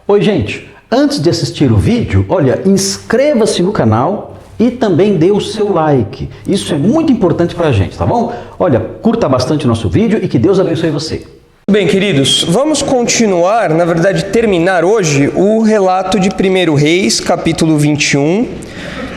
Oi, gente! Antes de assistir o vídeo, olha, inscreva-se no canal e também dê o seu like. Isso é muito importante pra gente, tá bom? Olha, curta bastante o nosso vídeo e que Deus abençoe você. Bem, queridos, vamos continuar, na verdade terminar hoje, o relato de 1 Reis, capítulo 21,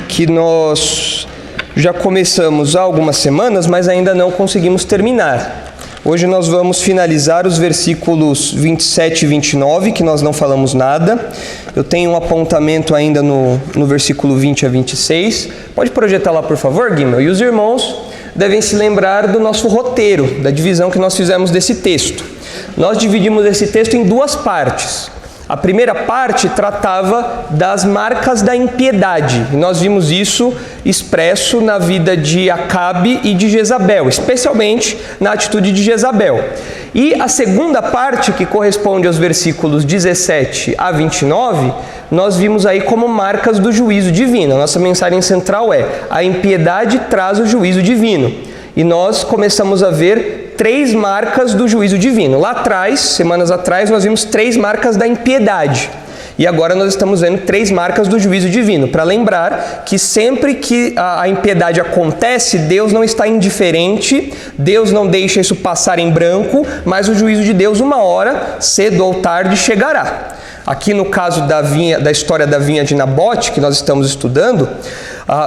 que nós já começamos há algumas semanas, mas ainda não conseguimos terminar. Hoje nós vamos finalizar os versículos 27 e 29, que nós não falamos nada. Eu tenho um apontamento ainda no versículo 20 a 26. Pode projetar lá, por favor, Guima? E os irmãos devem se lembrar do nosso roteiro, da divisão que nós fizemos desse texto. Nós dividimos esse texto em duas partes. A primeira parte tratava das marcas da impiedade. E nós vimos isso expresso na vida de Acabe e de Jezabel, especialmente na atitude de Jezabel. E a segunda parte, que corresponde aos versículos 17 a 29, nós vimos aí como marcas do juízo divino. A nossa mensagem central é: a impiedade traz o juízo divino. E nós começamos a ver 3 marcas do juízo divino. Lá atrás, semanas atrás, nós vimos 3 marcas da impiedade. E agora nós estamos vendo 3 marcas do juízo divino, para lembrar que sempre que a impiedade acontece, Deus não está indiferente, Deus não deixa isso passar em branco, mas o juízo de Deus, uma hora, cedo ou tarde, chegará. Aqui no caso da história da vinha de Nabote, que nós estamos estudando,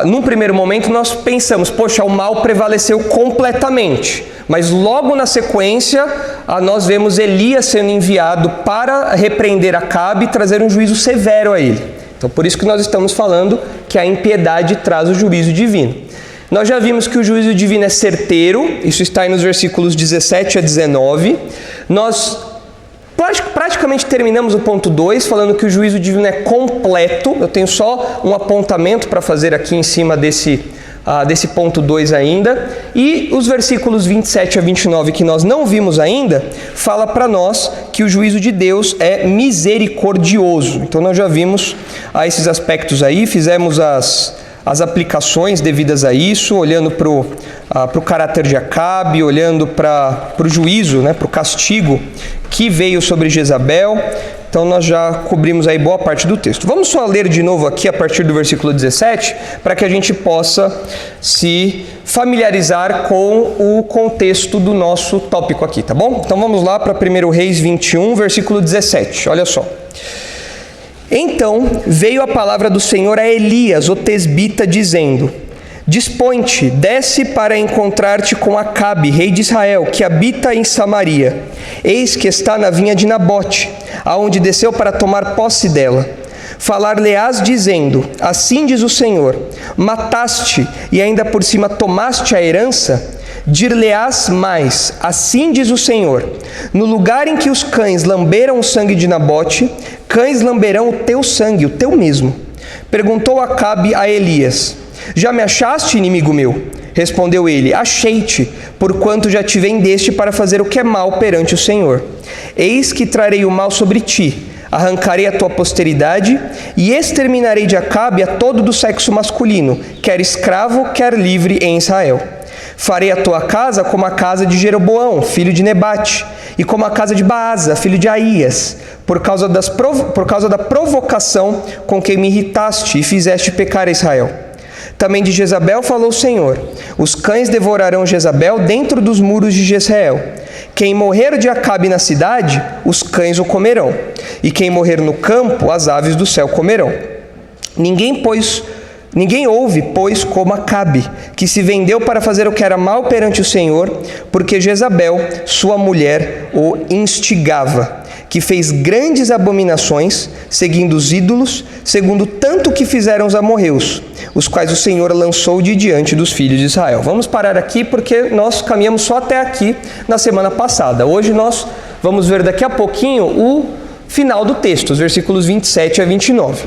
num primeiro momento nós pensamos, poxa, o mal prevaleceu completamente. Mas logo na sequência, nós vemos Elias sendo enviado para repreender Acabe e trazer um juízo severo a ele. Então por isso que nós estamos falando que a impiedade traz o juízo divino. Nós já vimos que o juízo divino é certeiro, isso está aí nos versículos 17 a 19. Nós praticamente terminamos o ponto 2, falando que o juízo divino é completo. Eu tenho só um apontamento para fazer aqui em cima desse ponto 2 ainda. E os versículos 27 a 29, que nós não vimos ainda, fala para nós que o juízo de Deus é misericordioso. Então nós já vimos esses aspectos aí, fizemos as aplicações devidas a isso, olhando para o caráter de Acabe, olhando para o juízo, para o castigo que veio sobre Jezabel. Então nós já cobrimos aí boa parte do texto. Vamos só ler de novo aqui a partir do versículo 17, para que a gente possa se familiarizar com o contexto do nosso tópico aqui, tá bom? Então vamos lá para 1 Reis 21, versículo 17, olha só. Então veio a palavra do Senhor a Elias, o tesbita, dizendo: Dispõe-te, desce para encontrar-te com Acabe, rei de Israel, que habita em Samaria. Eis que está na vinha de Nabote, aonde desceu para tomar posse dela. Falar-lhe-ás dizendo: Assim diz o Senhor, mataste e ainda por cima tomaste a herança? Dir-lhe-ás mais: Assim diz o Senhor, no lugar em que os cães lamberam o sangue de Nabote, cães lamberão o teu sangue, o teu mesmo. Perguntou Acabe a Elias: Já me achaste, inimigo meu? Respondeu ele: Achei-te, porquanto já te vendeste para fazer o que é mal perante o Senhor. Eis que trarei o mal sobre ti, arrancarei a tua posteridade e exterminarei de Acabe a todo do sexo masculino, quer escravo, quer livre em Israel. Farei a tua casa como a casa de Jeroboão, filho de Nebate, e como a casa de Baasa, filho de Aías, por causa da provocação com que me irritaste e fizeste pecar a Israel. Também de Jezabel falou o Senhor: Os cães devorarão Jezabel dentro dos muros de Jezreel. Quem morrer de Acabe na cidade, os cães o comerão, e quem morrer no campo, as aves do céu comerão. Ninguém houve, pois, como Acabe, que se vendeu para fazer o que era mal perante o Senhor, porque Jezabel, sua mulher, o instigava, que fez grandes abominações, seguindo os ídolos, segundo tanto que fizeram os amorreus, os quais o Senhor lançou de diante dos filhos de Israel. Vamos parar aqui porque nós caminhamos só até aqui na semana passada. Hoje nós vamos ver daqui a pouquinho o final do texto, os versículos 27 a 29.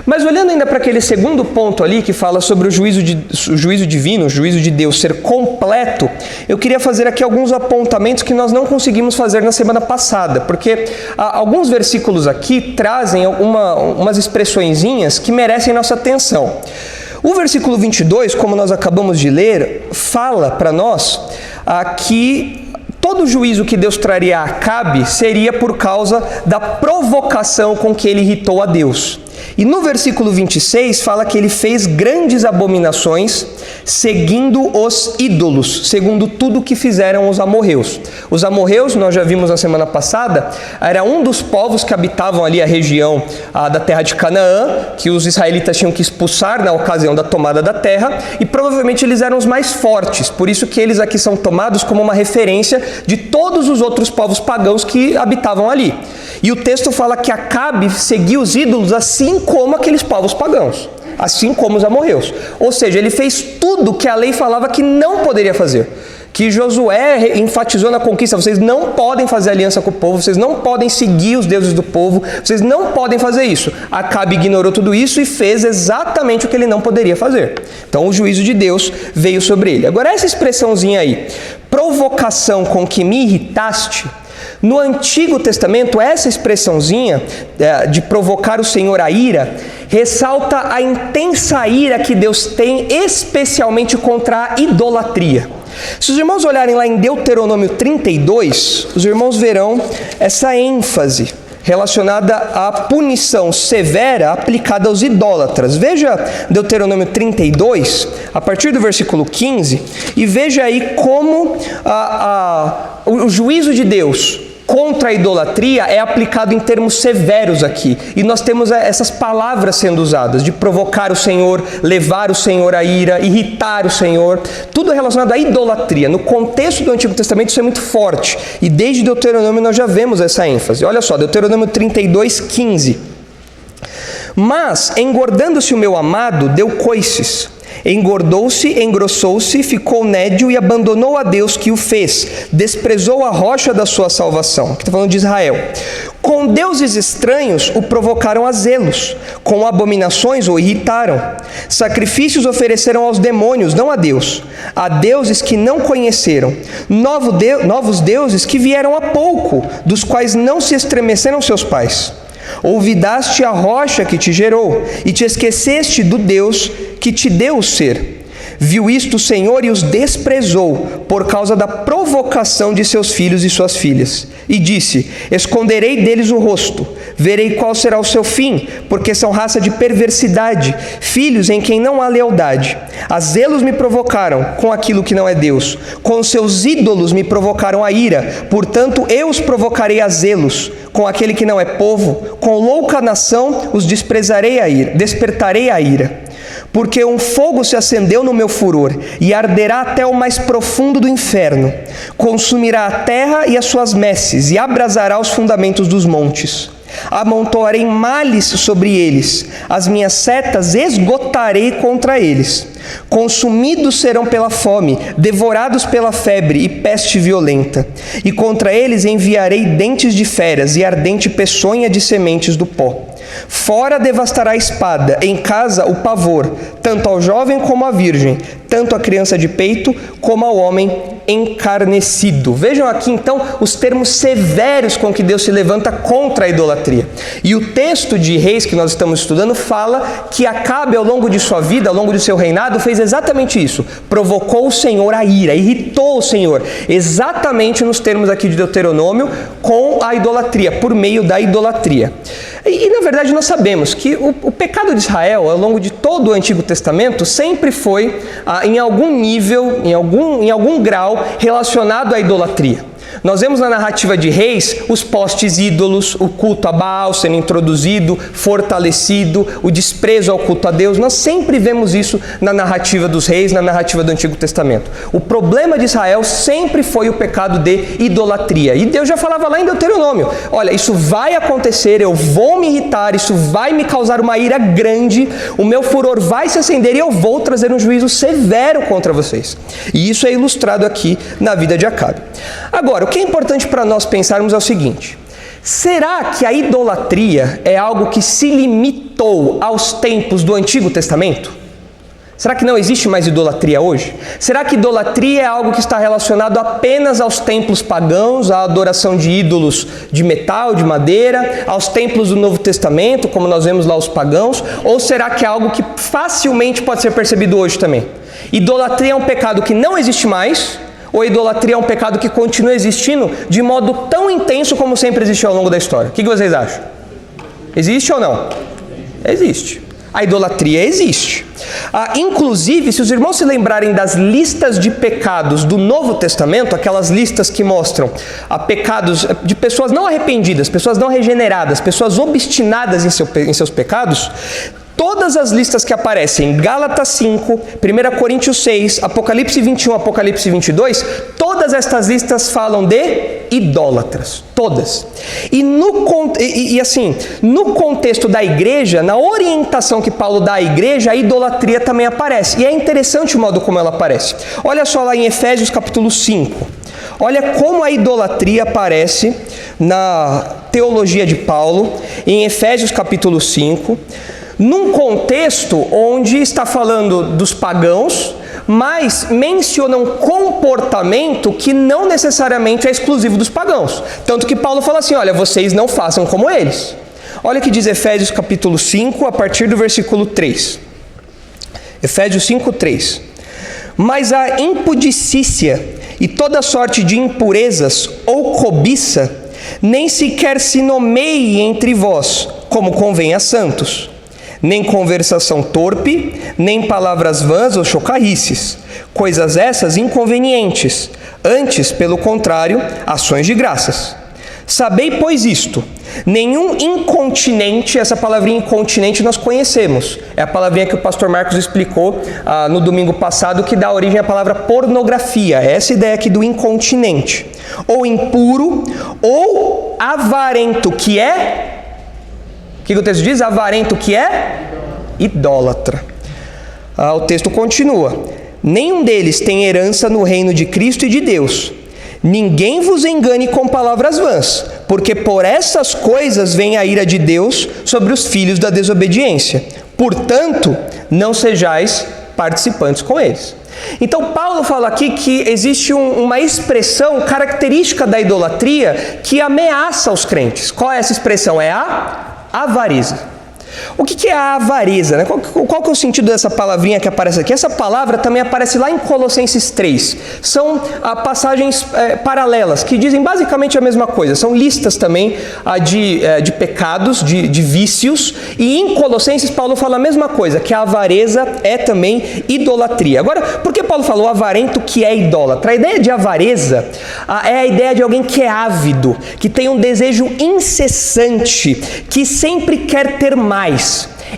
Mas olhando ainda para aquele segundo ponto ali, que fala sobre o juízo divino, o juízo de Deus ser completo, eu queria fazer aqui alguns apontamentos que nós não conseguimos fazer na semana passada, porque alguns versículos aqui trazem umas expressõezinhas que merecem nossa atenção. O versículo 22, como nós acabamos de ler, fala para nós que todo o juízo que Deus traria a Acabe seria por causa da provocação com que ele irritou a Deus. E no versículo 26 fala que ele fez grandes abominações seguindo os ídolos, segundo tudo que fizeram os amorreus. Os amorreus, nós já vimos na semana passada, era um dos povos que habitavam ali a região da terra de Canaã, que os israelitas tinham que expulsar na ocasião da tomada da terra, e provavelmente eles eram os mais fortes, por isso que eles aqui são tomados como uma referência de todos os outros povos pagãos que habitavam ali. E o texto fala que Acabe seguia os ídolos assim como aqueles povos pagãos, assim como os amorreus. Ou seja, ele fez tudo que a lei falava que não poderia fazer, que Josué enfatizou na conquista: vocês não podem fazer aliança com o povo, vocês não podem seguir os deuses do povo, vocês não podem fazer isso. Acabe ignorou tudo isso e fez exatamente o que ele não poderia fazer. Então o juízo de Deus veio sobre ele. Agora essa expressãozinha aí, provocação com que me irritaste, no Antigo Testamento, essa expressãozinha de provocar o Senhor a ira, ressalta a intensa ira que Deus tem especialmente contra a idolatria. Se os irmãos olharem lá em Deuteronômio 32, os irmãos verão essa ênfase relacionada à punição severa aplicada aos idólatras. Veja Deuteronômio 32, a partir do versículo 15, e veja aí como o juízo de Deus contra a idolatria é aplicado em termos severos aqui. E nós temos essas palavras sendo usadas, de provocar o Senhor, levar o Senhor à ira, irritar o Senhor, tudo relacionado à idolatria. No contexto do Antigo Testamento isso é muito forte, e desde Deuteronômio nós já vemos essa ênfase. Olha só, Deuteronômio 32, 15. Mas, engordando-se o meu amado, deu coices. Engordou-se, engrossou-se, ficou nédio e abandonou a Deus que o fez. Desprezou a rocha da sua salvação. Aqui está falando de Israel. Com deuses estranhos o provocaram a zelos. Com abominações o irritaram. Sacrifícios ofereceram aos demônios, não a Deus. A deuses que não conheceram. Novos deuses que vieram há pouco, dos quais não se estremeceram seus pais. Olvidaste a rocha que te gerou, e te esqueceste do Deus que te deu o ser. Viu isto o Senhor e os desprezou, por causa da provocação de seus filhos e suas filhas. E disse: esconderei deles o rosto, verei qual será o seu fim, porque são raça de perversidade, filhos em quem não há lealdade. A zelos me provocaram com aquilo que não é Deus, com seus ídolos me provocaram a ira, portanto eu os provocarei a zelos. Com aquele que não é povo, com louca nação os destarei a ira. Porque um fogo se acendeu no meu furor, e arderá até o mais profundo do inferno. Consumirá a terra e as suas messes, e abrasará os fundamentos dos montes. Amontoarei males sobre eles, as minhas setas esgotarei contra eles. Consumidos serão pela fome, devorados pela febre e peste violenta. E contra eles enviarei dentes de feras e ardente peçonha de sementes do pó. Fora devastará a espada, em casa o pavor, tanto ao jovem como à virgem, tanto à criança de peito como ao homem encarnecido. Vejam aqui então os termos severos com que Deus se levanta contra a idolatria. E o texto de Reis que nós estamos estudando fala que Acabe, ao longo de sua vida, ao longo de seu reinado, fez exatamente isso. Provocou o Senhor a ira, irritou o Senhor, exatamente nos termos aqui de Deuteronômio, com a idolatria, por meio da idolatria. E na verdade nós sabemos que o pecado de Israel, ao longo de todo o Antigo Testamento, sempre foi, em algum nível, em algum grau, relacionado à idolatria. Nós vemos na narrativa de Reis os postes ídolos, o culto a Baal sendo introduzido, fortalecido, o desprezo ao culto a Deus. Nós sempre vemos isso na narrativa dos reis, na narrativa do Antigo Testamento. O problema de Israel sempre foi o pecado de idolatria. E Deus já falava lá em Deuteronômio: olha, isso vai acontecer, eu vou me irritar, isso vai me causar uma ira grande, o meu furor vai se acender e eu vou trazer um juízo severo contra vocês. E isso é ilustrado aqui na vida de Acabe. Agora, o que é importante para nós pensarmos é o seguinte: será que a idolatria é algo que se limitou aos tempos do Antigo Testamento? Será que não existe mais idolatria hoje? Será que idolatria é algo que está relacionado apenas aos templos pagãos, à adoração de ídolos de metal, de madeira, aos templos do Novo Testamento, como nós vemos lá os pagãos? Ou será que é algo que facilmente pode ser percebido hoje também? Idolatria é um pecado que não existe mais, Ou a idolatria é um pecado que continua existindo de modo tão intenso como sempre existiu ao longo da história? O que vocês acham? Existe ou não? Existe. A idolatria existe. Inclusive, se os irmãos se lembrarem das listas de pecados do Novo Testamento, aquelas listas que mostram pecados de pessoas não arrependidas, pessoas não regeneradas, pessoas obstinadas em seus pecados, todas as listas que aparecem em Gálatas 5, 1 Coríntios 6, Apocalipse 21, Apocalipse 22, todas estas listas falam de idólatras, todas. No contexto da igreja, na orientação que Paulo dá à igreja, a idolatria também aparece. E é interessante o modo como ela aparece. Olha só lá em Efésios capítulo 5. Olha como a idolatria aparece na teologia de Paulo, em Efésios capítulo 5, num contexto onde está falando dos pagãos, mas menciona um comportamento que não necessariamente é exclusivo dos pagãos. Tanto que Paulo fala assim, olha, vocês não façam como eles. Olha o que diz Efésios capítulo 5, a partir do versículo 3. Efésios 5, 3. Mas a impudicícia e toda sorte de impurezas ou cobiça nem sequer se nomeie entre vós, como convém a santos. Nem conversação torpe, nem palavras vãs ou chocarrices, coisas essas inconvenientes, antes, pelo contrário, ações de graças. Sabei, pois, isto, nenhum incontinente, essa palavrinha incontinente nós conhecemos, é a palavrinha que o pastor Marcos explicou no domingo passado, que dá origem à palavra pornografia, essa ideia aqui do incontinente, ou impuro, ou avarento, que é... O que o texto diz? Avarento, que é idólatra. O texto continua. Nenhum deles tem herança no reino de Cristo e de Deus. Ninguém vos engane com palavras vãs, porque por essas coisas vem a ira de Deus sobre os filhos da desobediência. Portanto, não sejais participantes com eles. Então Paulo fala aqui que existe uma expressão característica da idolatria que ameaça os crentes. Qual é essa expressão? É a avareza. O que é a avareza, né? Qual que é o sentido dessa palavrinha que aparece aqui? Essa palavra também aparece lá em Colossenses 3. São passagens paralelas, que dizem basicamente a mesma coisa. São listas também de pecados, de vícios. E em Colossenses, Paulo fala a mesma coisa, que a avareza é também idolatria. Agora, por que Paulo falou avarento que é idólatra? A ideia de avareza é a ideia de alguém que é ávido, que tem um desejo incessante, que sempre quer ter mais.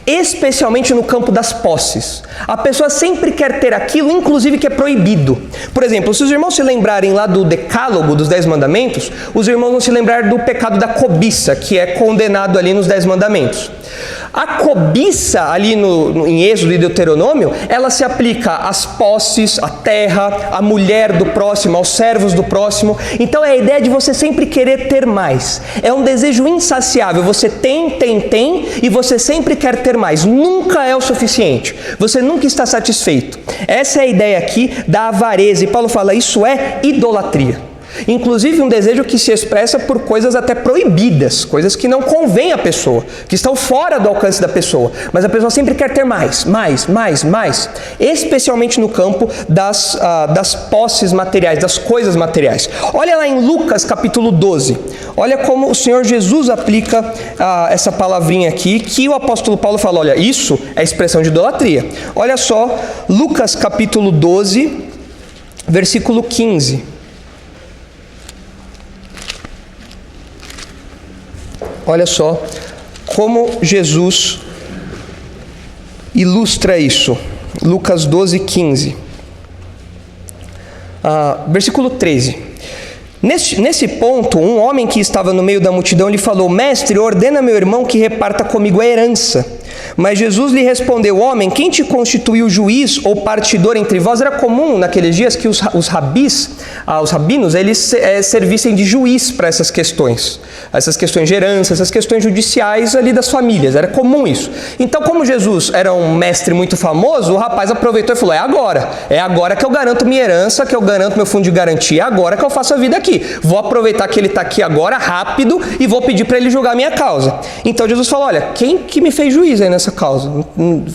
Especialmente no campo das posses. A pessoa sempre quer ter aquilo, inclusive que é proibido. Por exemplo, se os irmãos se lembrarem lá do decálogo dos 10 mandamentos, os irmãos vão se lembrar do pecado da cobiça, que é condenado ali nos 10 mandamentos. A cobiça ali em Êxodo e Deuteronômio, ela se aplica às posses, à terra, à mulher do próximo, aos servos do próximo. Então é a ideia de você sempre querer ter mais. É um desejo insaciável. Você tem e você sempre quer ter mais. Nunca é o suficiente. Você nunca está satisfeito. Essa é a ideia aqui da avareza. E Paulo fala, isso é idolatria. Inclusive um desejo que se expressa por coisas até proibidas, coisas que não convém à pessoa, que estão fora do alcance da pessoa, mas a pessoa sempre quer ter mais, especialmente no campo das posses materiais, das coisas materiais. Olha lá em Lucas capítulo 12, olha como o Senhor Jesus aplica essa palavrinha aqui, que o apóstolo Paulo fala, olha, isso é expressão de idolatria. Olha só, Lucas capítulo 12, versículo 15. Olha só como Jesus ilustra isso. Lucas 12, 15. Versículo 13. Nesse ponto, um homem que estava no meio da multidão lhe falou, mestre, ordena meu irmão que reparta comigo a herança. Mas Jesus lhe respondeu, homem, quem te constituiu juiz ou partidor entre vós? Era comum naqueles dias que os rabinos, eles servissem de juiz para essas questões de herança, essas questões judiciais ali das famílias, era comum isso. Então, como Jesus era um mestre muito famoso, o rapaz aproveitou e falou, é agora que eu garanto minha herança, que eu garanto meu fundo de garantia, é agora que eu faço a vida aqui. Vou aproveitar que ele está aqui agora, rápido, e vou pedir para ele julgar a minha causa. Então Jesus falou, olha, quem que me fez juiz aí nessa causa?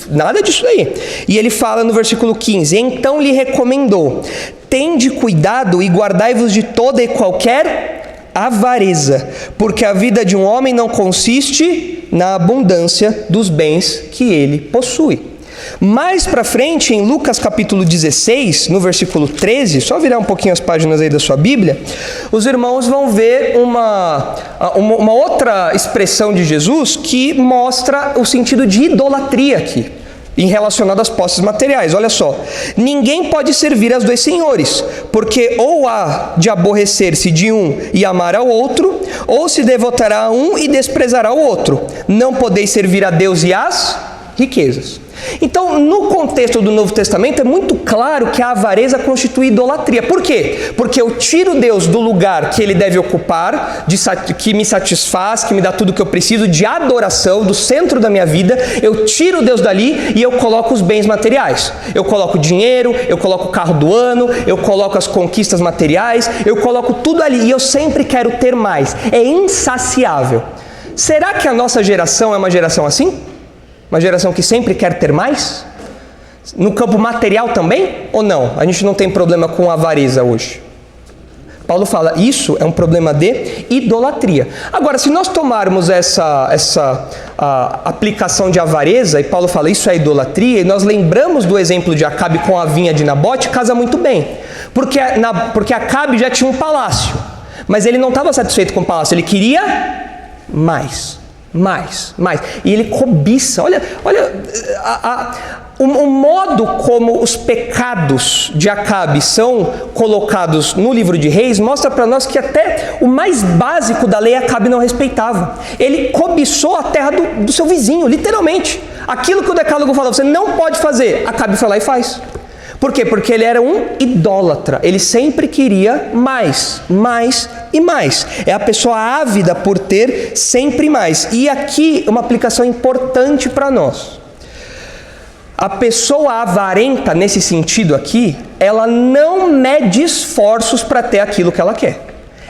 Nada disso aí. E ele fala no versículo 15, então lhe recomendou, tende cuidado e guardai-vos de toda e qualquer avareza, porque a vida de um homem não consiste na abundância dos bens que ele possui. Mais para frente, em Lucas capítulo 16, no versículo 13, só virar um pouquinho as páginas aí da sua Bíblia, os irmãos vão ver uma outra expressão de Jesus que mostra o sentido de idolatria aqui, em relacionado às posses materiais. Olha só, ninguém pode servir aos dois senhores, porque ou há de aborrecer-se de um e amar ao outro, ou se devotará a um e desprezará o outro. Não podeis servir a Deus e às riquezas. Então, no contexto do Novo Testamento, é muito claro que a avareza constitui idolatria. Por quê? Porque eu tiro Deus do lugar que Ele deve ocupar, que me satisfaz, que me dá tudo o que eu preciso, de adoração, do centro da minha vida. Eu tiro Deus dali e eu coloco os bens materiais. Eu coloco dinheiro, eu coloco o carro do ano, eu coloco as conquistas materiais, eu coloco tudo ali e eu sempre quero ter mais. É insaciável. Será que a nossa geração é uma geração assim? Uma geração que sempre quer ter mais? No campo material também? Ou não? A gente não tem problema com avareza hoje. Paulo fala, isso é um problema de idolatria. Agora, se nós tomarmos essa aplicação de avareza, e Paulo fala, isso é idolatria, e nós lembramos do exemplo de Acabe com a vinha de Nabote, casa muito bem. Porque Acabe já tinha um palácio, mas ele não estava satisfeito com o palácio, ele queria mais. E ele cobiça. Olha o modo como os pecados de Acabe são colocados no livro de Reis mostra para nós que até o mais básico da lei Acabe não respeitava. Ele cobiçou a terra do seu vizinho, literalmente. Aquilo que o decálogo falava, você não pode fazer, Acabe foi lá e faz. Por quê? Porque ele era um idólatra. Ele sempre queria mais e mais. É a pessoa ávida por ter sempre mais. E aqui uma aplicação importante para nós. A pessoa avarenta, nesse sentido aqui, ela não mede esforços para ter aquilo que ela quer.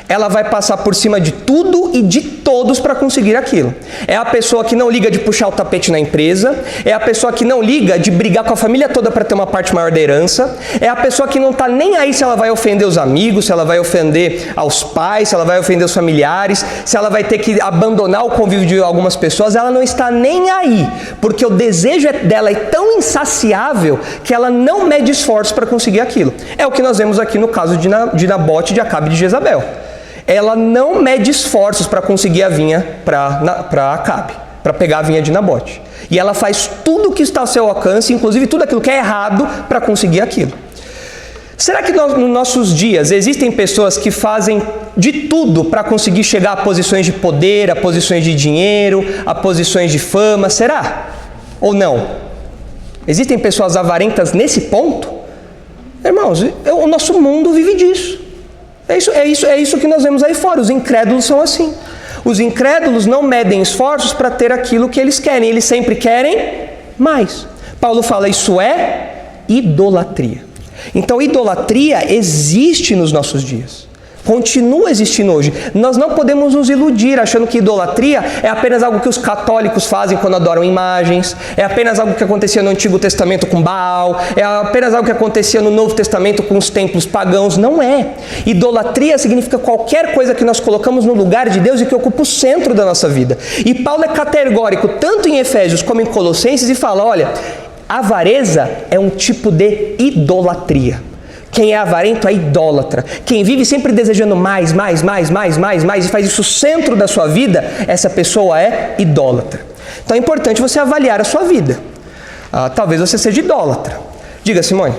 Ela vai passar por cima de tudo e de todos para conseguir aquilo. É a pessoa que não liga de puxar o tapete na empresa, é a pessoa que não liga de brigar com a família toda para ter uma parte maior da herança, é a pessoa que não está nem aí se ela vai ofender os amigos, se ela vai ofender aos pais, se ela vai ofender os familiares, se ela vai ter que abandonar o convívio de algumas pessoas, ela não está nem aí, porque o desejo dela é tão insaciável que ela não mede esforços para conseguir aquilo. É o que nós vemos aqui no caso de Nabote, de Acabe e de Jezabel. Ela não mede esforços para conseguir a vinha para Acabe, para pegar a vinha de Nabote. E ela faz tudo o que está ao seu alcance, inclusive tudo aquilo que é errado, para conseguir aquilo. Será que nos nossos dias existem pessoas que fazem de tudo para conseguir chegar a posições de poder, a posições de dinheiro, a posições de fama? Será? Ou não? Existem pessoas avarentas nesse ponto? Irmãos, o nosso mundo vive disso. É isso que nós vemos aí fora. Os incrédulos são assim. Os incrédulos não medem esforços para ter aquilo que eles querem. Eles sempre querem mais. Paulo fala, isso é idolatria. Então, idolatria existe nos nossos dias. Continua existindo hoje. Nós não podemos nos iludir achando que idolatria é apenas algo que os católicos fazem quando adoram imagens, é apenas algo que acontecia no Antigo Testamento com Baal, é apenas algo que acontecia no Novo Testamento com os templos pagãos. Não é. Idolatria significa qualquer coisa que nós colocamos no lugar de Deus e que ocupa o centro da nossa vida. E Paulo é categórico, tanto em Efésios como em Colossenses, e fala, olha, avareza é um tipo de idolatria. Quem é avarento é idólatra. Quem vive sempre desejando mais e faz isso o centro da sua vida, essa pessoa é idólatra. Então é importante você avaliar a sua vida. Talvez você seja idólatra. Diga, Simone.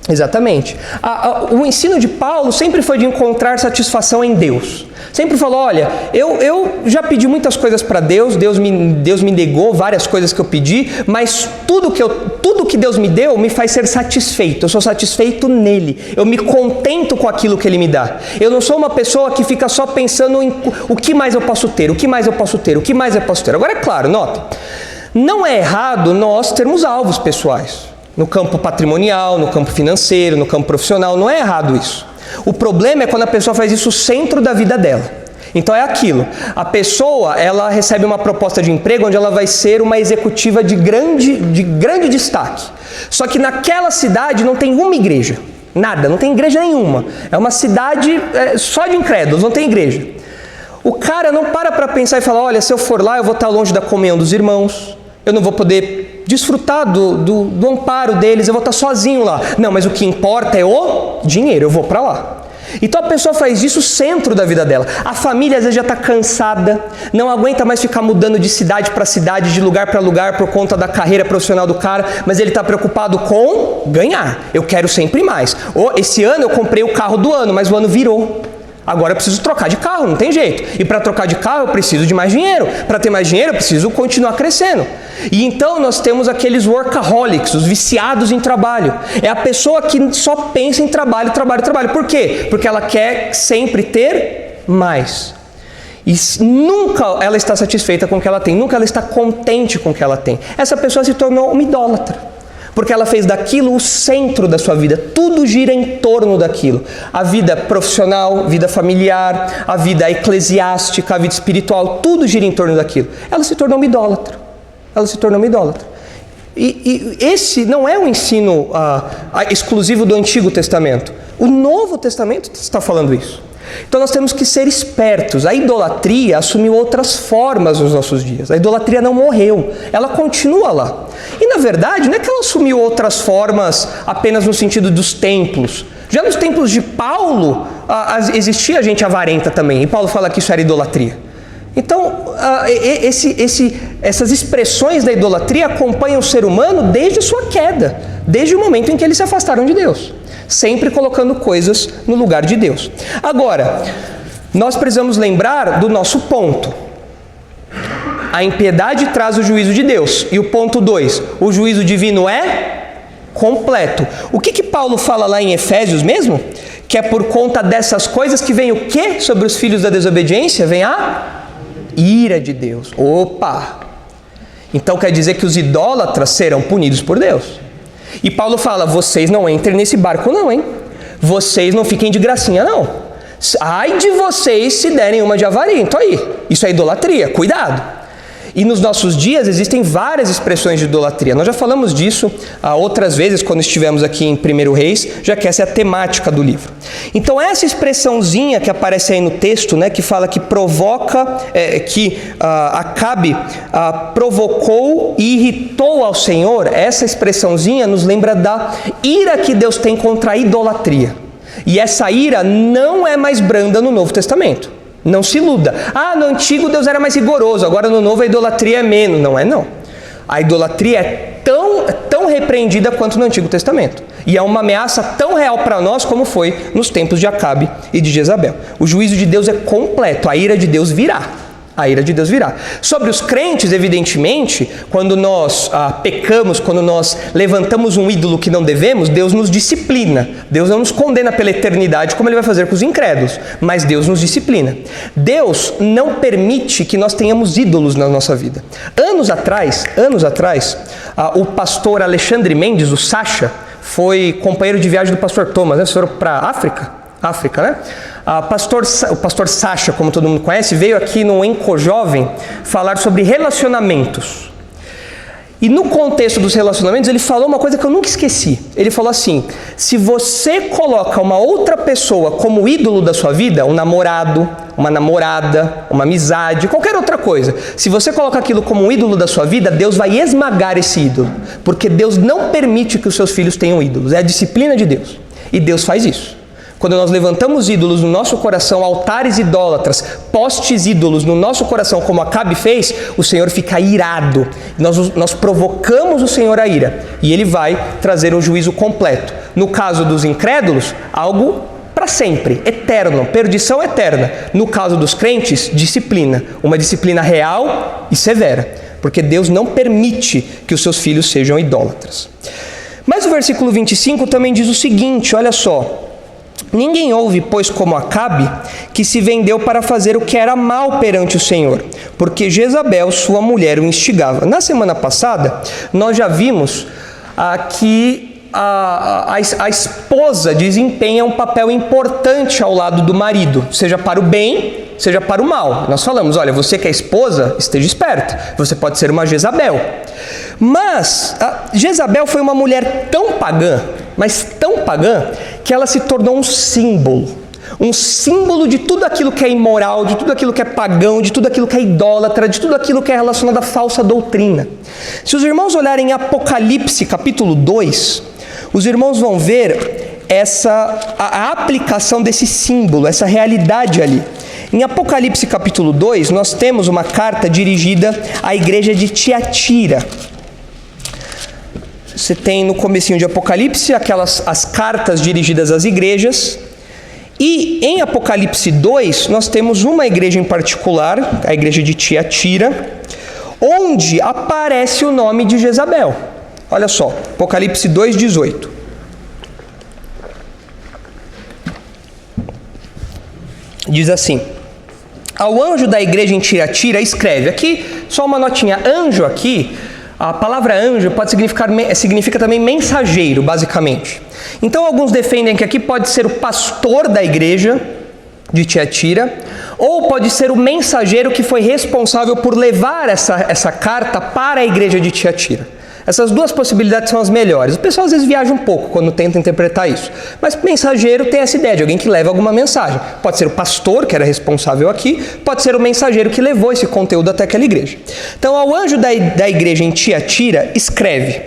Exatamente. O ensino de Paulo sempre foi de encontrar satisfação em Deus. Sempre falou, olha, eu já pedi muitas coisas para Deus, Deus me negou várias coisas que eu pedi, mas tudo que Deus me deu me faz ser satisfeito. Eu sou satisfeito nele. Eu me contento com aquilo que ele me dá. Eu não sou uma pessoa que fica só pensando em o que mais eu posso ter, o que mais eu posso ter, o que mais eu posso ter. Agora é claro, nota, não é errado nós termos alvos pessoais. No campo patrimonial, no campo financeiro, no campo profissional, não é errado isso. O problema é quando a pessoa faz isso o centro da vida dela. Então é aquilo, a pessoa, ela recebe uma proposta de emprego onde ela vai ser uma executiva de grande destaque. Só que naquela cidade não tem uma igreja, nada, não tem igreja nenhuma. É uma cidade só de incrédulos, não tem igreja. O cara não para pensar e falar, olha, se eu for lá eu vou estar longe da comunhão dos irmãos, eu não vou poder desfrutar do amparo deles, eu vou estar sozinho lá. Não, mas o que importa é o dinheiro, eu vou para lá. Então a pessoa faz disso o centro da vida dela. A família às vezes já está cansada, não aguenta mais ficar mudando de cidade para cidade, de lugar para lugar por conta da carreira profissional do cara, mas ele está preocupado com ganhar. Eu quero sempre mais. Esse ano eu comprei o carro do ano, mas o ano virou. Agora eu preciso trocar de carro, não tem jeito. E para trocar de carro eu preciso de mais dinheiro. Para ter mais dinheiro eu preciso continuar crescendo. E então nós temos aqueles workaholics, os viciados em trabalho. É a pessoa que só pensa em trabalho, trabalho, trabalho. Por quê? Porque ela quer sempre ter mais. E nunca ela está satisfeita com o que ela tem, nunca ela está contente com o que ela tem. Essa pessoa se tornou uma idólatra. Porque ela fez daquilo o centro da sua vida. Tudo gira em torno daquilo. A vida profissional, vida familiar, a vida eclesiástica, a vida espiritual, tudo gira em torno daquilo. Ela se tornou uma idólatra. Ela se tornou uma idólatra. E esse não é um ensino exclusivo do Antigo Testamento. O Novo Testamento está falando isso. Então nós temos que ser espertos. A idolatria assumiu outras formas nos nossos dias. A idolatria não morreu, ela continua lá. E na verdade, não é que ela assumiu outras formas apenas no sentido dos templos. Já nos templos de Paulo, existia gente avarenta também. E Paulo fala que isso era idolatria. Então, essas expressões da idolatria acompanham o ser humano desde a sua queda, desde o momento em que eles se afastaram de Deus. Sempre colocando coisas no lugar de Deus. Agora, nós precisamos lembrar do nosso ponto. A impiedade traz o juízo de Deus. E o ponto 2, o juízo divino é completo. O que Paulo fala lá em Efésios mesmo? Que é por conta dessas coisas que vem o quê sobre os filhos da desobediência? Vem a ira de Deus. Opa! Então quer dizer que os idólatras serão punidos por Deus. E Paulo fala, vocês não entrem nesse barco não, hein? Vocês não fiquem de gracinha não. Ai de vocês se derem uma de avarento aí. Isso é idolatria, cuidado. E nos nossos dias existem várias expressões de idolatria. Nós já falamos disso outras vezes quando estivemos aqui em 1 Reis, já que essa é a temática do livro. Então essa expressãozinha que aparece aí no texto, né, que fala que provoca, que Acabe provocou e irritou ao Senhor, essa expressãozinha nos lembra da ira que Deus tem contra a idolatria. E essa ira não é mais branda no Novo Testamento. Não se iluda. No Antigo Deus era mais rigoroso, agora no Novo a idolatria é menos. Não é não. A idolatria é tão repreendida quanto no Antigo Testamento. E é uma ameaça tão real para nós como foi nos tempos de Acabe e de Jezabel. O juízo de Deus é completo, a ira de Deus virá. A ira de Deus virá. Sobre os crentes, evidentemente, quando nós pecamos, quando nós levantamos um ídolo que não devemos, Deus nos disciplina. Deus não nos condena pela eternidade como Ele vai fazer com os incrédulos, mas Deus nos disciplina. Deus não permite que nós tenhamos ídolos na nossa vida. Anos atrás, o pastor Alexandre Mendes, o Sacha, foi companheiro de viagem do pastor Thomas, né? Eles foram para a África, né? O pastor Sacha, como todo mundo conhece, veio aqui no Enco Jovem falar sobre relacionamentos. E no contexto dos relacionamentos, ele falou uma coisa que eu nunca esqueci. Ele falou assim, se você coloca uma outra pessoa como ídolo da sua vida, um namorado, uma namorada, uma amizade, qualquer outra coisa, se você coloca aquilo como um ídolo da sua vida, Deus vai esmagar esse ídolo. Porque Deus não permite que os seus filhos tenham ídolos. É a disciplina de Deus. E Deus faz isso. Quando nós levantamos ídolos no nosso coração, altares idólatras, postes ídolos no nosso coração, como Acabe fez, o Senhor fica irado. Nós provocamos o Senhor a ira. E Ele vai trazer um juízo completo. No caso dos incrédulos, algo para sempre, eterno, perdição eterna. No caso dos crentes, disciplina. Uma disciplina real e severa. Porque Deus não permite que os seus filhos sejam idólatras. Mas o versículo 25 também diz o seguinte, olha só. Ninguém houve, pois, como Acabe, que se vendeu para fazer o que era mal perante o Senhor, porque Jezabel, sua mulher, o instigava. Na semana passada, nós já vimos que a esposa desempenha um papel importante ao lado do marido, seja para o bem, seja para o mal. Nós falamos, olha, você que é esposa, esteja esperta, você pode ser uma Jezabel. Mas Jezabel foi uma mulher tão pagã, mas tão pagã, que ela se tornou um símbolo de tudo aquilo que é imoral, de tudo aquilo que é pagão, de tudo aquilo que é idólatra, de tudo aquilo que é relacionado à falsa doutrina. Se os irmãos olharem em Apocalipse capítulo 2, os irmãos vão ver a aplicação desse símbolo, essa realidade ali. Em Apocalipse capítulo 2, nós temos uma carta dirigida à igreja de Tiatira. Você tem no comecinho de Apocalipse as cartas dirigidas às igrejas. E em Apocalipse 2, nós temos uma igreja em particular, a igreja de Tiatira, onde aparece o nome de Jezabel. Olha só, Apocalipse 2:18. Diz assim: ao anjo da igreja em Tiatira escreve, aqui só uma notinha, anjo aqui, a palavra anjo significa também mensageiro, basicamente. Então alguns defendem que aqui pode ser o pastor da igreja de Tiatira, ou pode ser o mensageiro que foi responsável por levar essa carta para a igreja de Tiatira. Essas duas possibilidades são as melhores. O pessoal às vezes viaja um pouco quando tenta interpretar isso. Mas mensageiro tem essa ideia de alguém que leva alguma mensagem. Pode ser o pastor, que era responsável aqui, pode ser o mensageiro que levou esse conteúdo até aquela igreja. Então, ao anjo da igreja em Tiatira, escreve: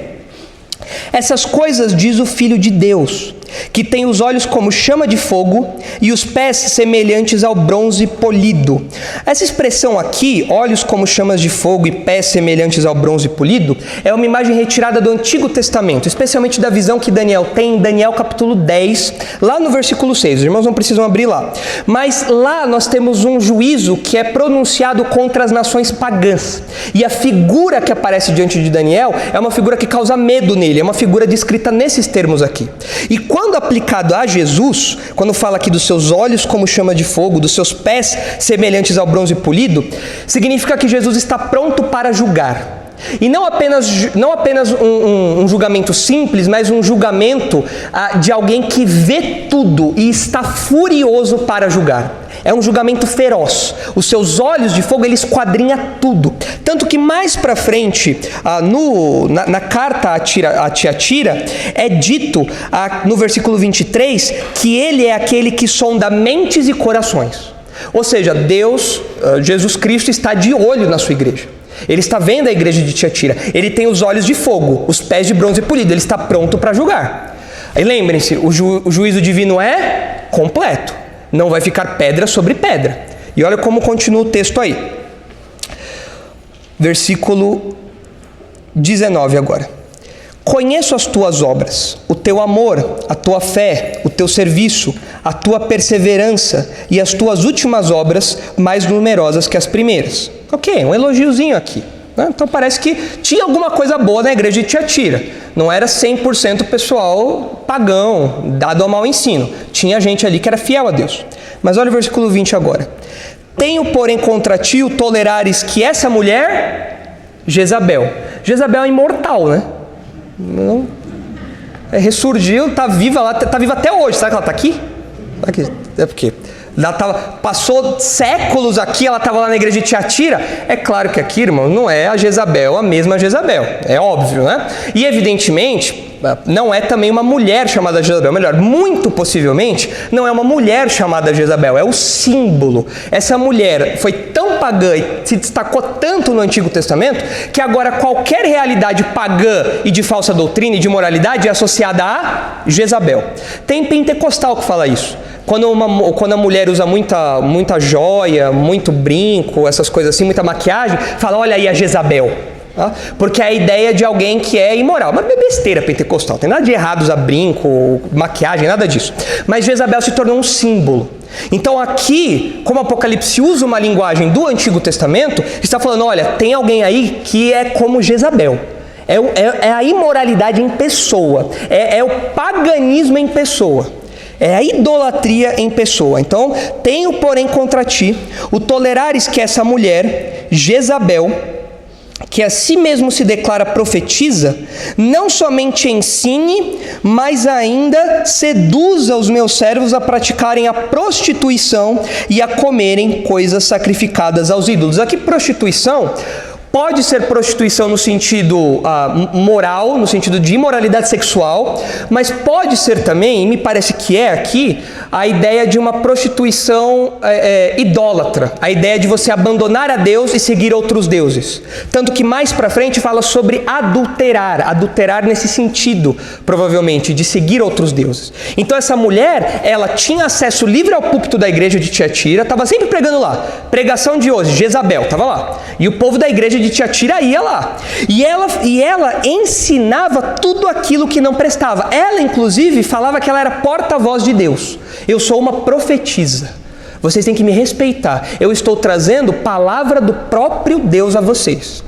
essas coisas diz o Filho de Deus, que tem os olhos como chama de fogo e os pés semelhantes ao bronze polido. Essa expressão aqui, olhos como chamas de fogo e pés semelhantes ao bronze polido, é uma imagem retirada do Antigo Testamento, especialmente da visão que Daniel tem em Daniel capítulo 10, lá no versículo 6. Os irmãos não precisam abrir lá. Mas lá nós temos um juízo que é pronunciado contra as nações pagãs. E a figura que aparece diante de Daniel é uma figura que causa medo nele, é uma figura descrita nesses termos aqui. E quando aplicado a Jesus, quando fala aqui dos seus olhos como chama de fogo, dos seus pés semelhantes ao bronze polido, significa que Jesus está pronto para julgar. E não apenas um julgamento simples, mas um julgamento de alguém que vê tudo e está furioso para julgar. É um julgamento feroz. Os seus olhos de fogo, ele esquadrinha tudo. Tanto que mais para frente, na carta a Tiatira, é dito no versículo 23 que ele é aquele que sonda mentes e corações. Ou seja, Deus, Jesus Cristo, está de olho na sua igreja. Ele está vendo a igreja de Tiatira. Ele tem os olhos de fogo, os pés de bronze polido. Ele está pronto para julgar. E lembrem-se, o juízo divino é completo. Não vai ficar pedra sobre pedra. E olha como continua o texto aí. Versículo 19 agora. Conheço as tuas obras, o teu amor, a tua fé, o teu serviço, a tua perseverança e as tuas últimas obras mais numerosas que as primeiras. Ok, um elogiozinho aqui. Né? Então parece que tinha alguma coisa boa na igreja de Tiatira. Não era 100% pessoal pagão, dado ao mau ensino. Tinha gente ali que era fiel a Deus. Mas olha o versículo 20 agora. Tenho, porém, contra ti o tolerares que essa mulher, Jezabel é imortal, né? Não, ressurgiu, está viva lá, está viva até hoje. Será que ela está aqui? É porque ela passou séculos aqui, ela estava lá na igreja de Tiatira. É claro que aqui, irmão, não é a Jezabel, a mesma Jezabel. É óbvio, né? E evidentemente, não é também uma mulher chamada Jezabel. Melhor, muito possivelmente, não é uma mulher chamada Jezabel, é o símbolo. Essa mulher foi tão pagã e se destacou tanto no Antigo Testamento, que agora qualquer realidade pagã e de falsa doutrina e de moralidade é associada a Jezabel. Tem pentecostal que fala isso. Quando a mulher usa muita joia, muito brinco, essas coisas assim, muita maquiagem, fala, olha aí a Jezabel. Tá? Porque é a ideia de alguém que é imoral. Mas é besteira pentecostal, não tem nada de errado usar brinco, maquiagem, nada disso. Mas Jezabel se tornou um símbolo. Então aqui, como o Apocalipse usa uma linguagem do Antigo Testamento, está falando, olha, tem alguém aí que é como Jezabel. É a imoralidade em pessoa, é o paganismo em pessoa. É a idolatria em pessoa. Então, tenho, porém, contra ti o tolerares que essa mulher, Jezabel, que a si mesmo se declara profetiza, não somente ensine, mas ainda seduza os meus servos a praticarem a prostituição e a comerem coisas sacrificadas aos ídolos. Aqui, prostituição pode ser prostituição no sentido moral, no sentido de imoralidade sexual, mas pode ser também, e me parece que é aqui, a ideia de uma prostituição idólatra, a ideia de você abandonar a Deus e seguir outros deuses. Tanto que mais pra frente fala sobre adulterar nesse sentido, provavelmente, de seguir outros deuses. Então essa mulher, ela tinha acesso livre ao púlpito da igreja de Tiatira, estava sempre pregando lá. Pregação de hoje, Jezabel, estava lá. E o povo da igreja de Tiatira ia lá. E ela ensinava tudo aquilo que não prestava. Ela, inclusive, falava que ela era porta-voz de Deus. Eu sou uma profetisa. Vocês têm que me respeitar. Eu estou trazendo palavra do próprio Deus a vocês.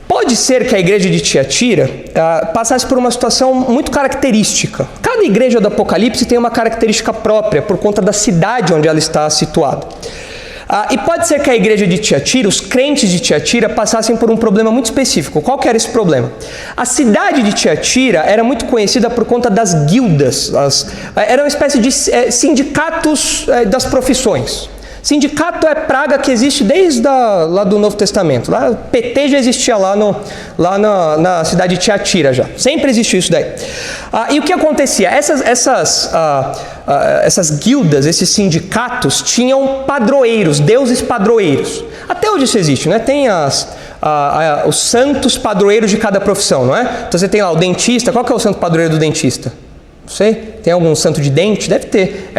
Pode ser que a igreja de Tiatira passasse por uma situação muito característica. Cada igreja do Apocalipse tem uma característica própria por conta da cidade onde ela está situada. E pode ser que a igreja de Tiatira, os crentes de Tiatira, passassem por um problema muito específico. Qual que era esse problema? A cidade de Tiatira era muito conhecida por conta das guildas. Era uma espécie de sindicatos das profissões. Sindicato é praga que existe desde lá do Novo Testamento. Lá, PT já existia lá na cidade de Tiatira já. Sempre existiu isso daí. E o que acontecia? Essas guildas, esses sindicatos, tinham padroeiros, deuses padroeiros. Até hoje isso existe, né? Tem os santos padroeiros de cada profissão, não é? Então você tem lá o dentista. Qual que é o santo padroeiro do dentista? Não sei, tem algum santo de dente? Deve ter.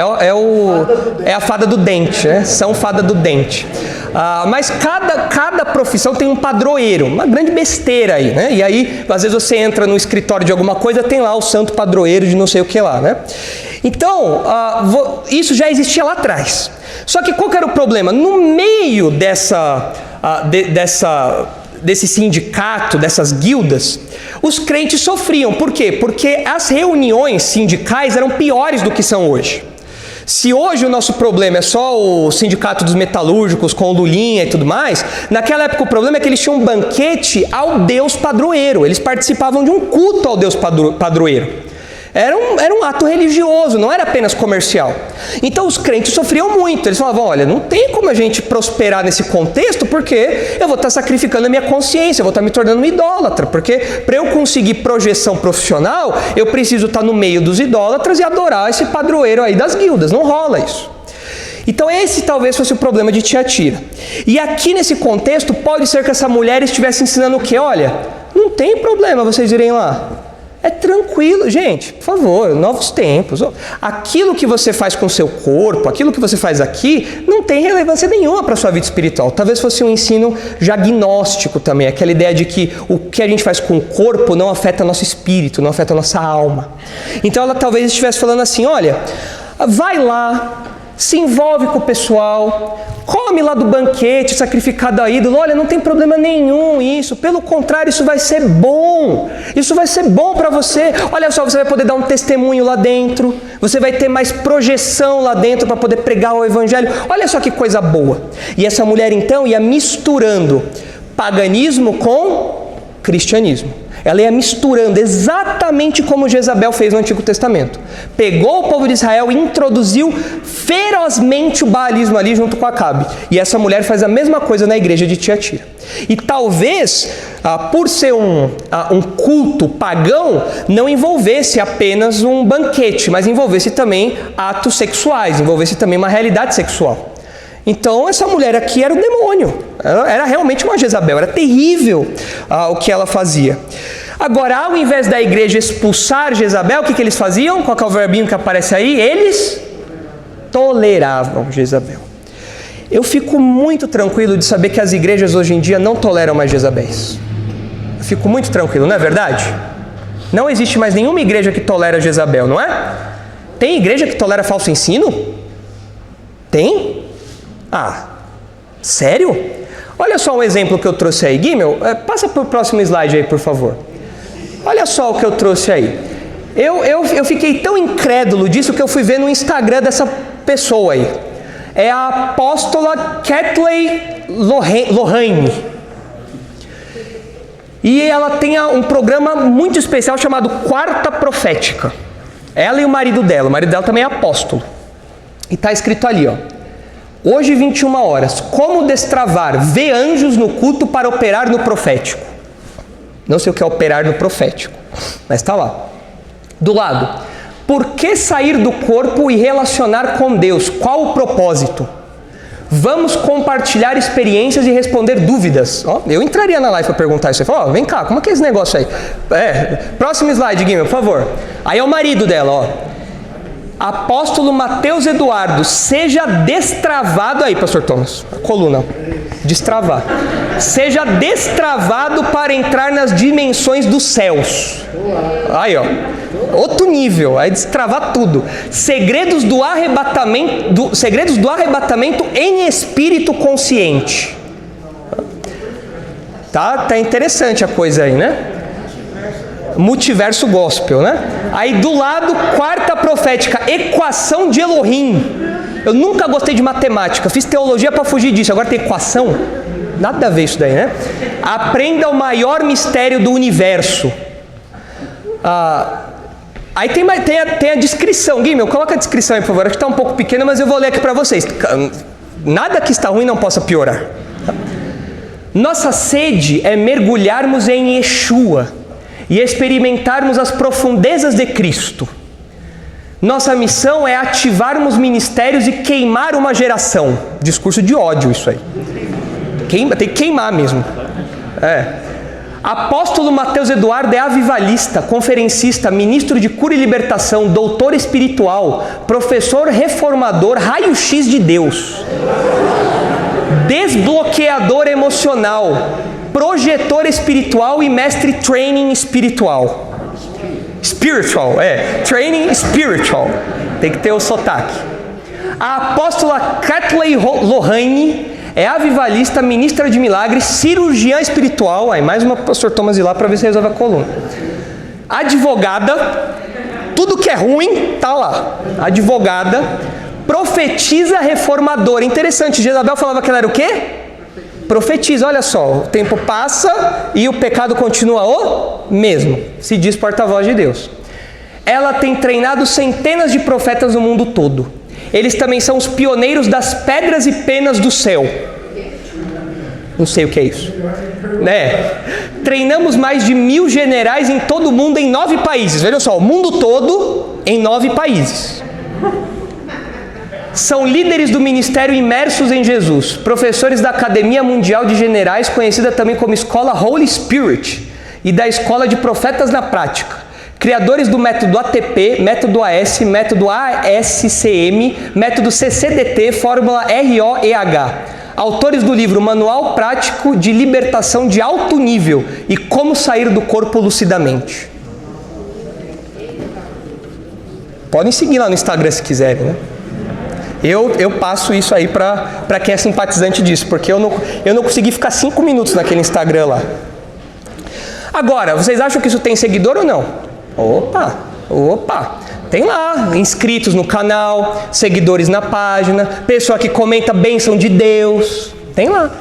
É a fada do dente, né? São fada do dente. Mas cada profissão tem um padroeiro, uma grande besteira aí, né? E aí, às vezes você entra no escritório de alguma coisa, tem lá o santo padroeiro de não sei o que lá, né? Então, isso já existia lá atrás. Só que qual que era o problema? No meio desse sindicato, dessas guildas, os crentes sofriam. Por quê? Porque as reuniões sindicais eram piores do que são hoje. Se hoje o nosso problema é só o sindicato dos metalúrgicos com Lulinha e tudo mais, naquela época o problema é que eles tinham um banquete ao Deus padroeiro. Eles participavam de um culto ao Deus padroeiro. Era um ato religioso, não era apenas comercial. Então os crentes sofriam muito. Eles falavam, olha, não tem como a gente prosperar nesse contexto, porque eu vou estar sacrificando a minha consciência, eu vou estar me tornando um idólatra, porque para eu conseguir projeção profissional, eu preciso estar no meio dos idólatras e adorar esse padroeiro aí das guildas. Não rola isso. Então esse talvez fosse o problema de Tiatira. E aqui nesse contexto, pode ser que essa mulher estivesse ensinando o quê? Olha, não tem problema vocês irem lá. É tranquilo, gente, por favor, novos tempos. Aquilo que você faz com o seu corpo, aquilo que você faz aqui, não tem relevância nenhuma para a sua vida espiritual. Talvez fosse um ensino já gnóstico também, aquela ideia de que o que a gente faz com o corpo não afeta nosso espírito, não afeta a nossa alma. Então ela talvez estivesse falando assim, olha, vai lá, se envolve com o pessoal, come lá do banquete sacrificado a ídolo. Olha, não tem problema nenhum isso. Pelo contrário, isso vai ser bom. Isso vai ser bom para você. Olha só, você vai poder dar um testemunho lá dentro. Você vai ter mais projeção lá dentro para poder pregar o evangelho. Olha só que coisa boa. E essa mulher então ia misturando paganismo com cristianismo. Ela ia misturando exatamente como Jezabel fez no Antigo Testamento. Pegou o povo de Israel e introduziu ferozmente o baalismo ali junto com Acabe. E essa mulher faz a mesma coisa na igreja de Tiatira. E talvez, por ser um culto pagão, não envolvesse apenas um banquete, mas envolvesse também atos sexuais, envolvesse também uma realidade sexual. Então essa mulher aqui era o demônio, era realmente uma Jezabel, era terrível o que ela fazia. Agora, ao invés da igreja expulsar Jezabel, o que eles faziam? Qual que é o verbinho que aparece aí? Eles toleravam Jezabel. Eu fico muito tranquilo de saber que as igrejas hoje em dia não toleram mais Jezabéis. Eu fico muito tranquilo, não é verdade? Não existe mais nenhuma igreja que tolera Jezabel, não é? Tem igreja que tolera falso ensino? Tem? Sério? Olha só um exemplo que eu trouxe aí. Guimel, passa para o próximo slide aí, por favor. Olha só o que eu trouxe aí. Eu fiquei tão incrédulo disso que eu fui ver no Instagram dessa pessoa aí. É a apóstola Kathleen Lorraine. E ela tem um programa muito especial chamado Quarta Profética. Ela e o marido dela também é apóstolo. E está escrito ali, ó. Hoje, 21 horas, como destravar, ver anjos no culto para operar no profético. Não sei o que é operar no profético, mas está lá. Do lado, por que sair do corpo e relacionar com Deus? Qual o propósito? Vamos compartilhar experiências e responder dúvidas. Ó, eu entraria na live para perguntar isso. Ó, vem cá, como é que é esse negócio aí? Próximo slide, Guilherme, por favor. Aí é o marido dela, ó. Apóstolo Mateus Eduardo, seja destravado aí, pastor Thomas, a coluna, destravar. Seja destravado para entrar nas dimensões dos céus. Aí, ó, outro nível, aí destravar tudo. Segredos do arrebatamento em espírito consciente. Tá interessante a coisa aí, né? Multiverso gospel, né? Aí do lado, quarta profética, equação de Elohim. Eu nunca gostei de matemática, fiz teologia para fugir disso, agora tem equação? Nada a ver isso daí, né? Aprenda o maior mistério do universo. Aí tem a descrição. Guilherme, coloca a descrição aí, por favor. Acho que está um pouco pequena, mas eu vou ler aqui para vocês. Nada que está ruim não possa piorar. Nossa sede é mergulharmos em Yeshua e experimentarmos as profundezas de Cristo. Nossa missão é ativarmos ministérios e queimar uma geração. Discurso de ódio isso aí. Tem que queimar mesmo. Apóstolo Mateus Eduardo é avivalista, conferencista, ministro de cura e libertação, doutor espiritual, professor reformador, raio-x de Deus, desbloqueador emocional, projetor espiritual e mestre training espiritual. Training spiritual. Tem que ter o sotaque. A apóstola Kathleen Lohane é avivalista, ministra de milagres, cirurgiã espiritual. Aí mais uma pastor Thomas ir lá para ver se resolve a coluna. Advogada, tudo que é ruim tá lá. Advogada, profetiza reformadora. Interessante, Jezabel falava que ela era o quê? Profetiza, olha só, o tempo passa e o pecado continua o mesmo. Se diz porta-voz de Deus. Ela tem treinado centenas de profetas no mundo todo. Eles também são os pioneiros das pedras e penas do céu. Não sei o que é isso. Treinamos mais de 1000 generais em todo o mundo, em 9 países. Vejam só, o mundo todo em 9 países. São líderes do ministério imersos em Jesus, professores da Academia Mundial de Generais, conhecida também como Escola Holy Spirit, e da Escola de Profetas na Prática. Criadores do método ATP, método AS, método ASCM, método CCDT, fórmula ROEH. Autores do livro Manual Prático de Libertação de Alto Nível e Como Sair do Corpo Lucidamente. Podem seguir lá no Instagram se quiserem, né? Eu passo isso aí para quem é simpatizante disso, porque eu não consegui ficar 5 minutos naquele Instagram lá. Agora, vocês acham que isso tem seguidor ou não? Opa! Tem lá, inscritos no canal, seguidores na página, pessoa que comenta bênção de Deus, tem lá.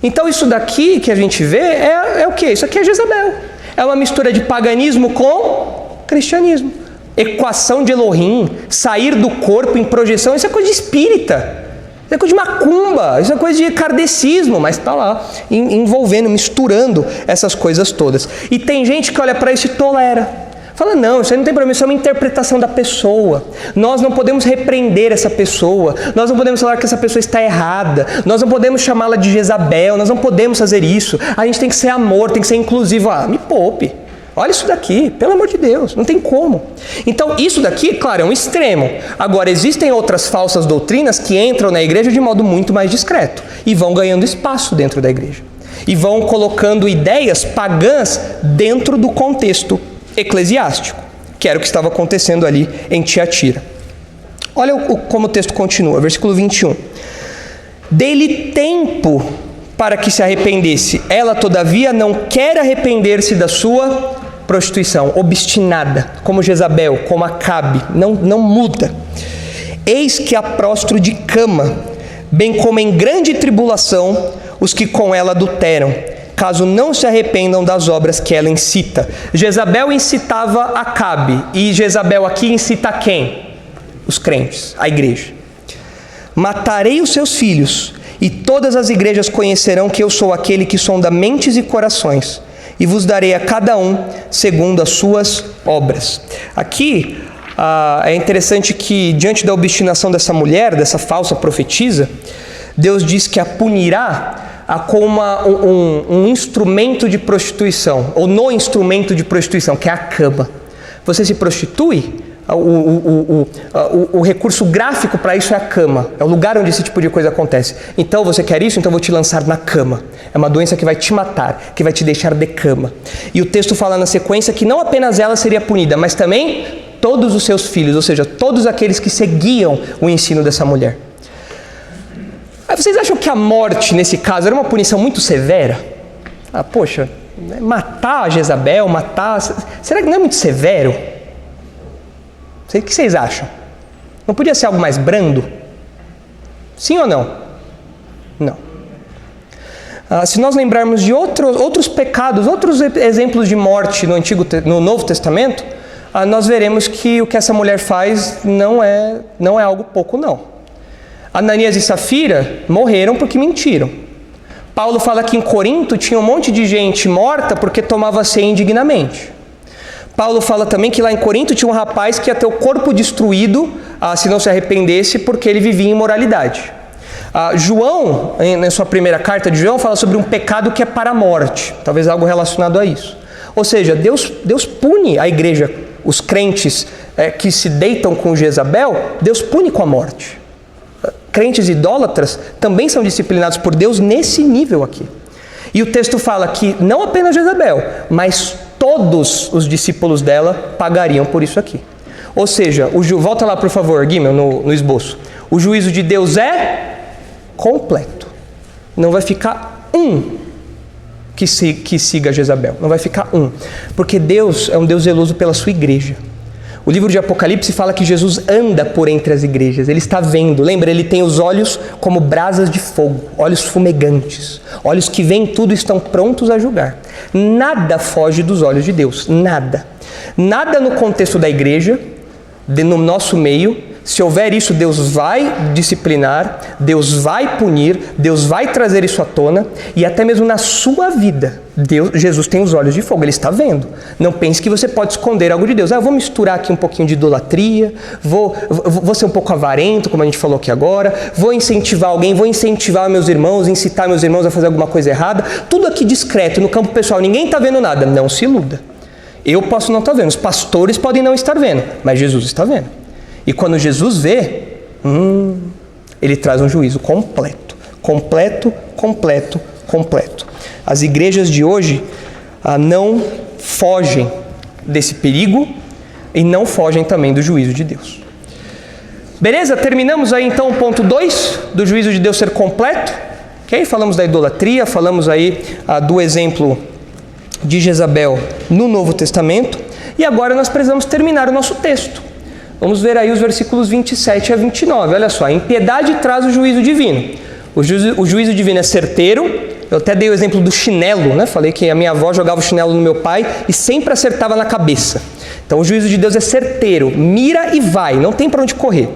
Então isso daqui que a gente vê é o quê? Isso aqui é Jezabel. É uma mistura de paganismo com cristianismo. Equação de Elohim, sair do corpo em projeção, isso é coisa de espírita, isso é coisa de macumba, isso é coisa de kardecismo, mas está lá, envolvendo, misturando essas coisas todas. E tem gente que olha para isso e tolera. Fala, não, isso aí não tem problema, isso é uma interpretação da pessoa. Nós não podemos repreender essa pessoa, nós não podemos falar que essa pessoa está errada, nós não podemos chamá-la de Jezabel, nós não podemos fazer isso. A gente tem que ser amor, tem que ser inclusivo. Me poupe. Olha isso daqui, pelo amor de Deus, não tem como. Então, isso daqui, claro, é um extremo. Agora, existem outras falsas doutrinas que entram na igreja de modo muito mais discreto e vão ganhando espaço dentro da igreja. E vão colocando ideias pagãs dentro do contexto eclesiástico, que era o que estava acontecendo ali em Tiatira. Olha como o texto continua, versículo 21. Dê-lhe tempo para que se arrependesse. Ela, todavia, não quer arrepender-se da sua prostituição, obstinada, como Jezabel, como Acabe, não muda. Eis que a prostro de cama, bem como em grande tribulação, os que com ela adulteram, caso não se arrependam das obras que ela incita. Jezabel incitava Acabe, e Jezabel aqui incita quem? Os crentes, a igreja. Matarei os seus filhos, e todas as igrejas conhecerão que eu sou aquele que sonda mentes e corações, e vos darei a cada um segundo as suas obras. Aqui é interessante que, diante da obstinação dessa mulher, dessa falsa profetisa, Deus diz que a punirá como um instrumento de prostituição, ou no instrumento de prostituição, que é a cama. Você se prostitui, o recurso gráfico para isso é a cama, é o lugar onde esse tipo de coisa acontece. Então você quer isso? Então eu vou te lançar na cama. É uma doença que vai te matar, que vai te deixar de cama. E o texto fala na sequência que não apenas ela seria punida, mas também todos os seus filhos, ou seja, todos aqueles que seguiam o ensino dessa mulher. Aí vocês acham que a morte, nesse caso, era uma punição muito severa? Poxa, matar a Jezabel, será que não é muito severo? O que vocês acham? Não podia ser algo mais brando? Sim ou não? Não. Se nós lembrarmos de outros pecados, outros exemplos de morte no Novo Testamento, nós veremos que o que essa mulher faz não é algo pouco, não. Ananias e Safira morreram porque mentiram. Paulo fala que em Corinto tinha um monte de gente morta porque tomava ceia indignamente. Paulo fala também que lá em Corinto tinha um rapaz que ia ter o corpo destruído se não se arrependesse porque ele vivia em imoralidade. João, na sua primeira carta de João, fala sobre um pecado que é para a morte, talvez algo relacionado a isso. Ou seja, Deus pune a igreja, os crentes que se deitam com Jezabel, Deus pune com a morte. Crentes idólatras também são disciplinados por Deus nesse nível aqui. E o texto fala que não apenas Jezabel, mas todos os discípulos dela pagariam por isso aqui. Ou seja, volta lá por favor, Guimel, no esboço. O juízo de Deus é completo. Não vai ficar um que siga Jezabel. Não vai ficar um. Porque Deus é um Deus zeloso pela sua igreja. O livro de Apocalipse fala que Jesus anda por entre as igrejas, ele está vendo. Lembra, ele tem os olhos como brasas de fogo, olhos fumegantes, olhos que veem tudo e estão prontos a julgar. Nada foge dos olhos de Deus, nada. Nada no contexto da igreja, no nosso meio. Se houver isso, Deus vai disciplinar, Deus vai punir, Deus vai trazer isso à tona, e até mesmo na sua vida, Jesus tem os olhos de fogo, ele está vendo. Não pense que você pode esconder algo de Deus. Eu vou misturar aqui um pouquinho de idolatria, vou ser um pouco avarento, como a gente falou aqui agora, vou incentivar alguém, vou incentivar meus irmãos, incitar meus irmãos a fazer alguma coisa errada, tudo aqui discreto, no campo pessoal, ninguém está vendo nada. Não se iluda. Eu posso não estar vendo, os pastores podem não estar vendo, mas Jesus está vendo. E quando Jesus vê, ele traz um juízo completo. Completo, completo, completo. As igrejas de hoje não fogem desse perigo e não fogem também do juízo de Deus. Beleza? Terminamos aí então o ponto 2 do juízo de Deus ser completo. Ok? Falamos da idolatria, falamos aí do exemplo de Jezabel no Novo Testamento. E agora nós precisamos terminar o nosso texto. Vamos ver aí os versículos 27 a 29. Olha só, a impiedade traz o juízo divino. O juízo divino é certeiro. Eu até dei o exemplo do chinelo, né? Falei que a minha avó jogava o chinelo no meu pai e sempre acertava na cabeça. Então o juízo de Deus é certeiro, mira e vai, não tem para onde correr.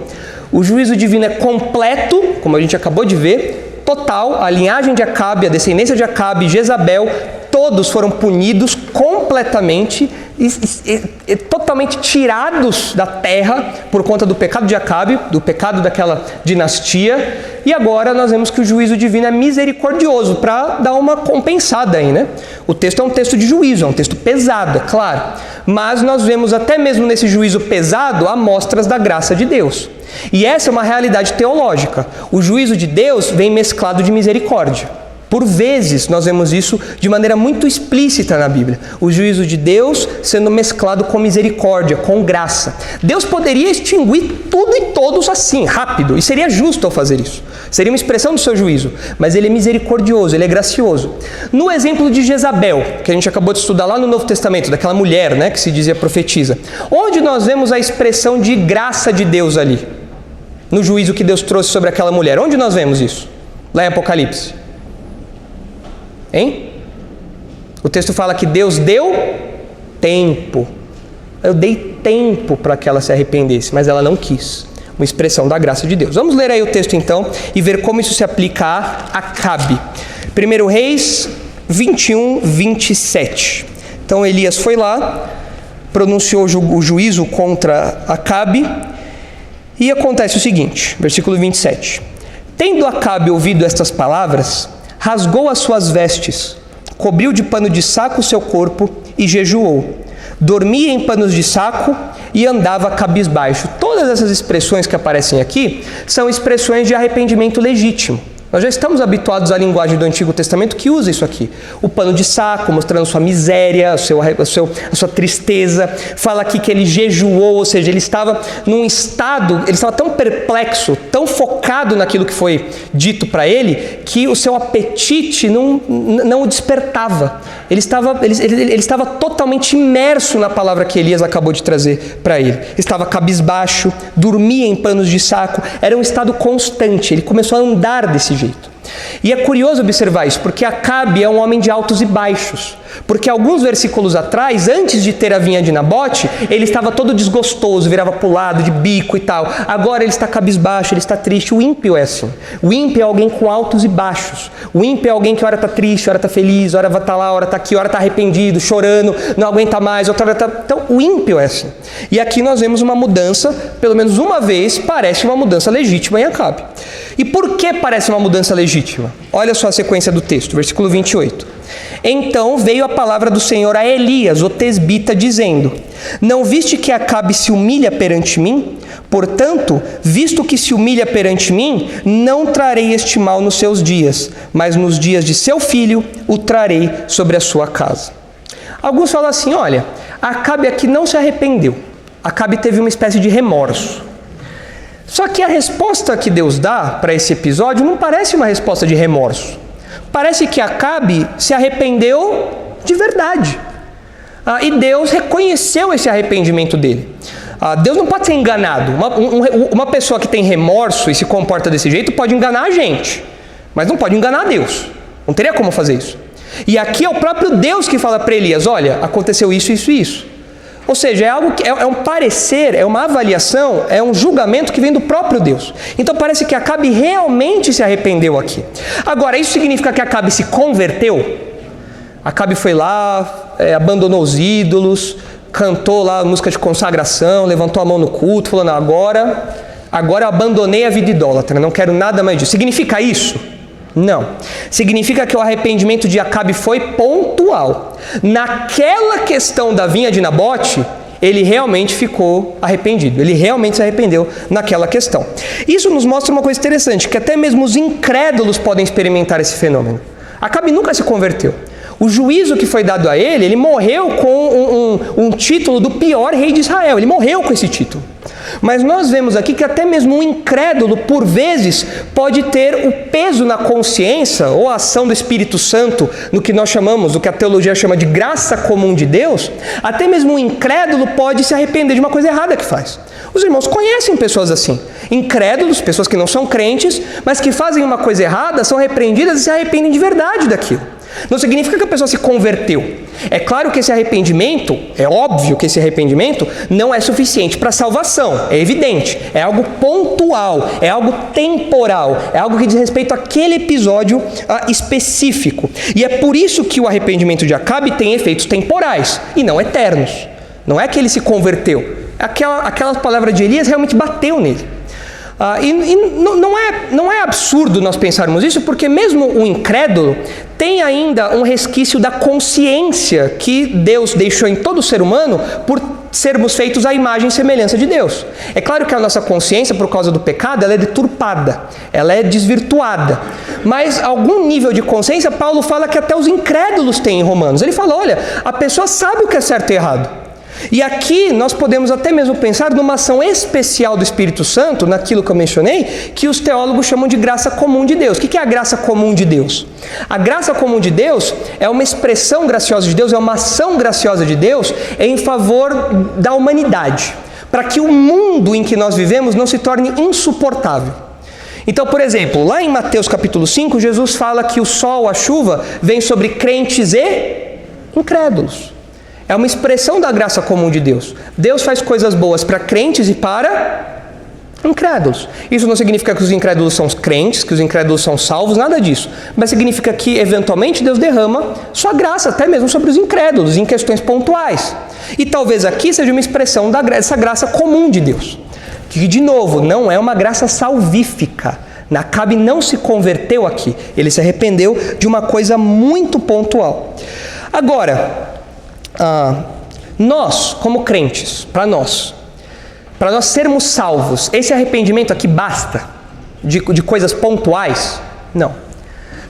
O juízo divino é completo, como a gente acabou de ver, total. A linhagem de Acabe, a descendência de Acabe, Jezabel, todos foram punidos completamente e totalmente tirados da terra por conta do pecado de Acabe, do pecado daquela dinastia. E agora nós vemos que o juízo divino é misericordioso para dar uma compensada aí, né? O texto é um texto de juízo, é um texto pesado, é claro. Mas nós vemos até mesmo nesse juízo pesado amostras da graça de Deus. E essa é uma realidade teológica. O juízo de Deus vem mesclado de misericórdia. Por vezes, nós vemos isso de maneira muito explícita na Bíblia. O juízo de Deus sendo mesclado com misericórdia, com graça. Deus poderia extinguir tudo e todos assim, rápido, e seria justo ao fazer isso. Seria uma expressão do seu juízo, mas ele é misericordioso, ele é gracioso. No exemplo de Jezabel, que a gente acabou de estudar lá no Novo Testamento, daquela mulher, né, que se dizia profetisa, onde nós vemos a expressão de graça de Deus ali? No juízo que Deus trouxe sobre aquela mulher. Onde nós vemos isso? Lá em Apocalipse. Hein? O texto fala que Deus deu tempo. Eu dei tempo para que ela se arrependesse, mas ela não quis. Uma expressão da graça de Deus. Vamos ler aí o texto então e ver como isso se aplica a Acabe. 1 Reis 21, 27. Então Elias foi lá, pronunciou o juízo contra Acabe, e acontece o seguinte, versículo 27. Tendo Acabe ouvido estas palavras, rasgou as suas vestes, cobriu de pano de saco o seu corpo e jejuou. Dormia em panos de saco e andava cabisbaixo. Todas essas expressões que aparecem aqui são expressões de arrependimento legítimo. Nós já estamos habituados à linguagem do Antigo Testamento que usa isso aqui. O pano de saco, mostrando sua miséria, a sua tristeza. Fala aqui que ele jejuou, ou seja, ele estava num estado, ele estava tão perplexo, tão focado naquilo que foi dito para ele, que o seu apetite não o despertava. Ele estava totalmente imerso na palavra que Elias acabou de trazer para ele. Estava cabisbaixo, dormia em panos de saco, era um estado constante. Ele começou a andar desse jeito. E é curioso observar isso, porque Acabe é um homem de altos e baixos. Porque alguns versículos atrás, antes de ter a vinha de Nabote, ele estava todo desgostoso, virava para o lado, de bico e tal. Agora ele está cabisbaixo, ele está triste. O ímpio é assim. O ímpio é alguém com altos e baixos. O ímpio é alguém que ora está triste, ora está feliz, ora vai estar lá, ora está aqui, ora está arrependido, chorando, não aguenta mais, outra hora está... Então, o ímpio é assim. E aqui nós vemos uma mudança, pelo menos uma vez, parece uma mudança legítima em Acabe. E por que parece uma mudança legítima? Olha só a sequência do texto, versículo 28. Então veio a palavra do Senhor a Elias, o tesbita, dizendo: Não viste que Acabe se humilha perante mim? Portanto, visto que se humilha perante mim, não trarei este mal nos seus dias, mas nos dias de seu filho o trarei sobre a sua casa. Alguns falam assim, olha, Acabe aqui não se arrependeu. Acabe teve uma espécie de remorso. Só que a resposta que Deus dá para esse episódio não parece uma resposta de remorso. Parece que Acabe se arrependeu de verdade. E Deus reconheceu esse arrependimento dele. Deus não pode ser enganado. Uma pessoa que tem remorso e se comporta desse jeito pode enganar a gente, mas não pode enganar Deus. Não teria como fazer isso. E aqui é o próprio Deus que fala para Elias, olha, aconteceu isso, isso e isso. Ou seja, é algo que é um parecer, é uma avaliação, é um julgamento que vem do próprio Deus. Então parece que Acabe realmente se arrependeu aqui. Agora, isso significa que Acabe se converteu? Acabe foi lá, abandonou os ídolos, cantou lá a música de consagração, levantou a mão no culto, falou, não, agora eu abandonei a vida idólatra, não quero nada mais disso. Significa isso? Não. Significa que o arrependimento de Acabe foi pontual. Naquela questão da vinha de Nabote, ele realmente ficou arrependido. Ele realmente se arrependeu naquela questão. Isso nos mostra uma coisa interessante, que até mesmo os incrédulos podem experimentar esse fenômeno. Acabe nunca se converteu. O juízo que foi dado a ele morreu com um título do pior rei de Israel. Ele morreu com esse título. Mas nós vemos aqui que até mesmo um incrédulo, por vezes, pode ter o peso na consciência, ou a ação do Espírito Santo, no que nós chamamos, o que a teologia chama de graça comum de Deus. Até mesmo um incrédulo pode se arrepender de uma coisa errada que faz. Os irmãos conhecem pessoas assim. Incrédulos, pessoas que não são crentes, mas que fazem uma coisa errada, são repreendidas e se arrependem de verdade daquilo. Não significa que a pessoa se converteu. É claro que esse arrependimento, é óbvio que esse arrependimento não é suficiente para salvação, é evidente. É algo pontual, é algo temporal, é algo que diz respeito àquele episódio específico. E é por isso que o arrependimento de Acabe tem efeitos temporais e não eternos. Não é que ele se converteu. Aquela palavra de Elias realmente bateu nele. Não é absurdo nós pensarmos isso, porque mesmo o incrédulo tem ainda um resquício da consciência que Deus deixou em todo ser humano por sermos feitos à imagem e semelhança de Deus. É claro que a nossa consciência, por causa do pecado, ela é deturpada, ela é desvirtuada. Mas algum nível de consciência, Paulo fala que até os incrédulos têm em Romanos. Ele fala, olha, a pessoa sabe o que é certo e errado. E aqui nós podemos até mesmo pensar numa ação especial do Espírito Santo, naquilo que eu mencionei, que os teólogos chamam de graça comum de Deus. O que é a graça comum de Deus? A graça comum de Deus é uma expressão graciosa de Deus, é uma ação graciosa de Deus em favor da humanidade, para que o mundo em que nós vivemos não se torne insuportável. Então, por exemplo, lá em Mateus capítulo 5, Jesus fala que o sol, a chuva, vem sobre crentes e incrédulos. É uma expressão da graça comum de Deus. Deus faz coisas boas para crentes e para incrédulos. Isso não significa que os incrédulos são crentes, que os incrédulos são salvos, nada disso. Mas significa que, eventualmente, Deus derrama sua graça, até mesmo sobre os incrédulos, em questões pontuais. E talvez aqui seja uma expressão dessa graça comum de Deus. Que, de novo, não é uma graça salvífica. Acabe não se converteu aqui. Ele se arrependeu de uma coisa muito pontual. Agora, nós, como crentes, para nós sermos salvos, esse arrependimento aqui basta de coisas pontuais? Não.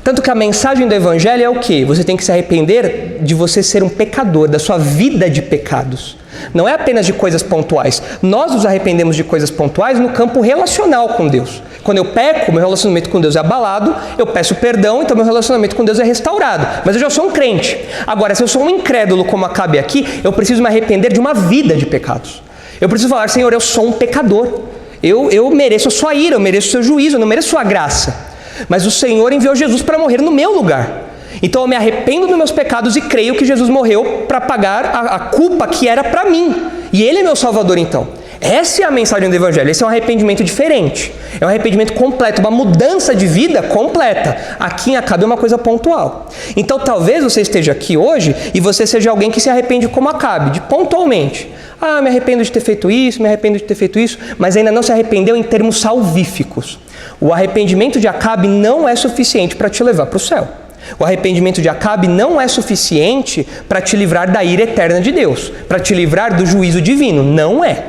Tanto que a mensagem do Evangelho é o quê? Você tem que se arrepender de você ser um pecador, da sua vida de pecados. Não é apenas de coisas pontuais. Nós nos arrependemos de coisas pontuais no campo relacional com Deus. Quando eu peco, meu relacionamento com Deus é abalado, eu peço perdão, então meu relacionamento com Deus é restaurado. Mas eu já sou um crente. Agora, se eu sou um incrédulo, como Acabe aqui, eu preciso me arrepender de uma vida de pecados. Eu preciso falar, Senhor, eu sou um pecador. Eu mereço a sua ira, eu mereço o seu juízo, eu não mereço a sua graça. Mas o Senhor enviou Jesus para morrer no meu lugar. Então eu me arrependo dos meus pecados e creio que Jesus morreu para pagar a culpa que era para mim. E Ele é meu Salvador então. Essa é a mensagem do Evangelho. Esse é um arrependimento diferente. É um arrependimento completo, uma mudança de vida completa. Aqui em Acabe é uma coisa pontual. Então talvez você esteja aqui hoje e você seja alguém que se arrepende como Acabe, pontualmente. Me arrependo de ter feito isso, me arrependo de ter feito isso, mas ainda não se arrependeu em termos salvíficos. O arrependimento de Acabe não é suficiente para te levar para o céu. O arrependimento de Acabe não é suficiente para te livrar da ira eterna de Deus, para te livrar do juízo divino. Não é.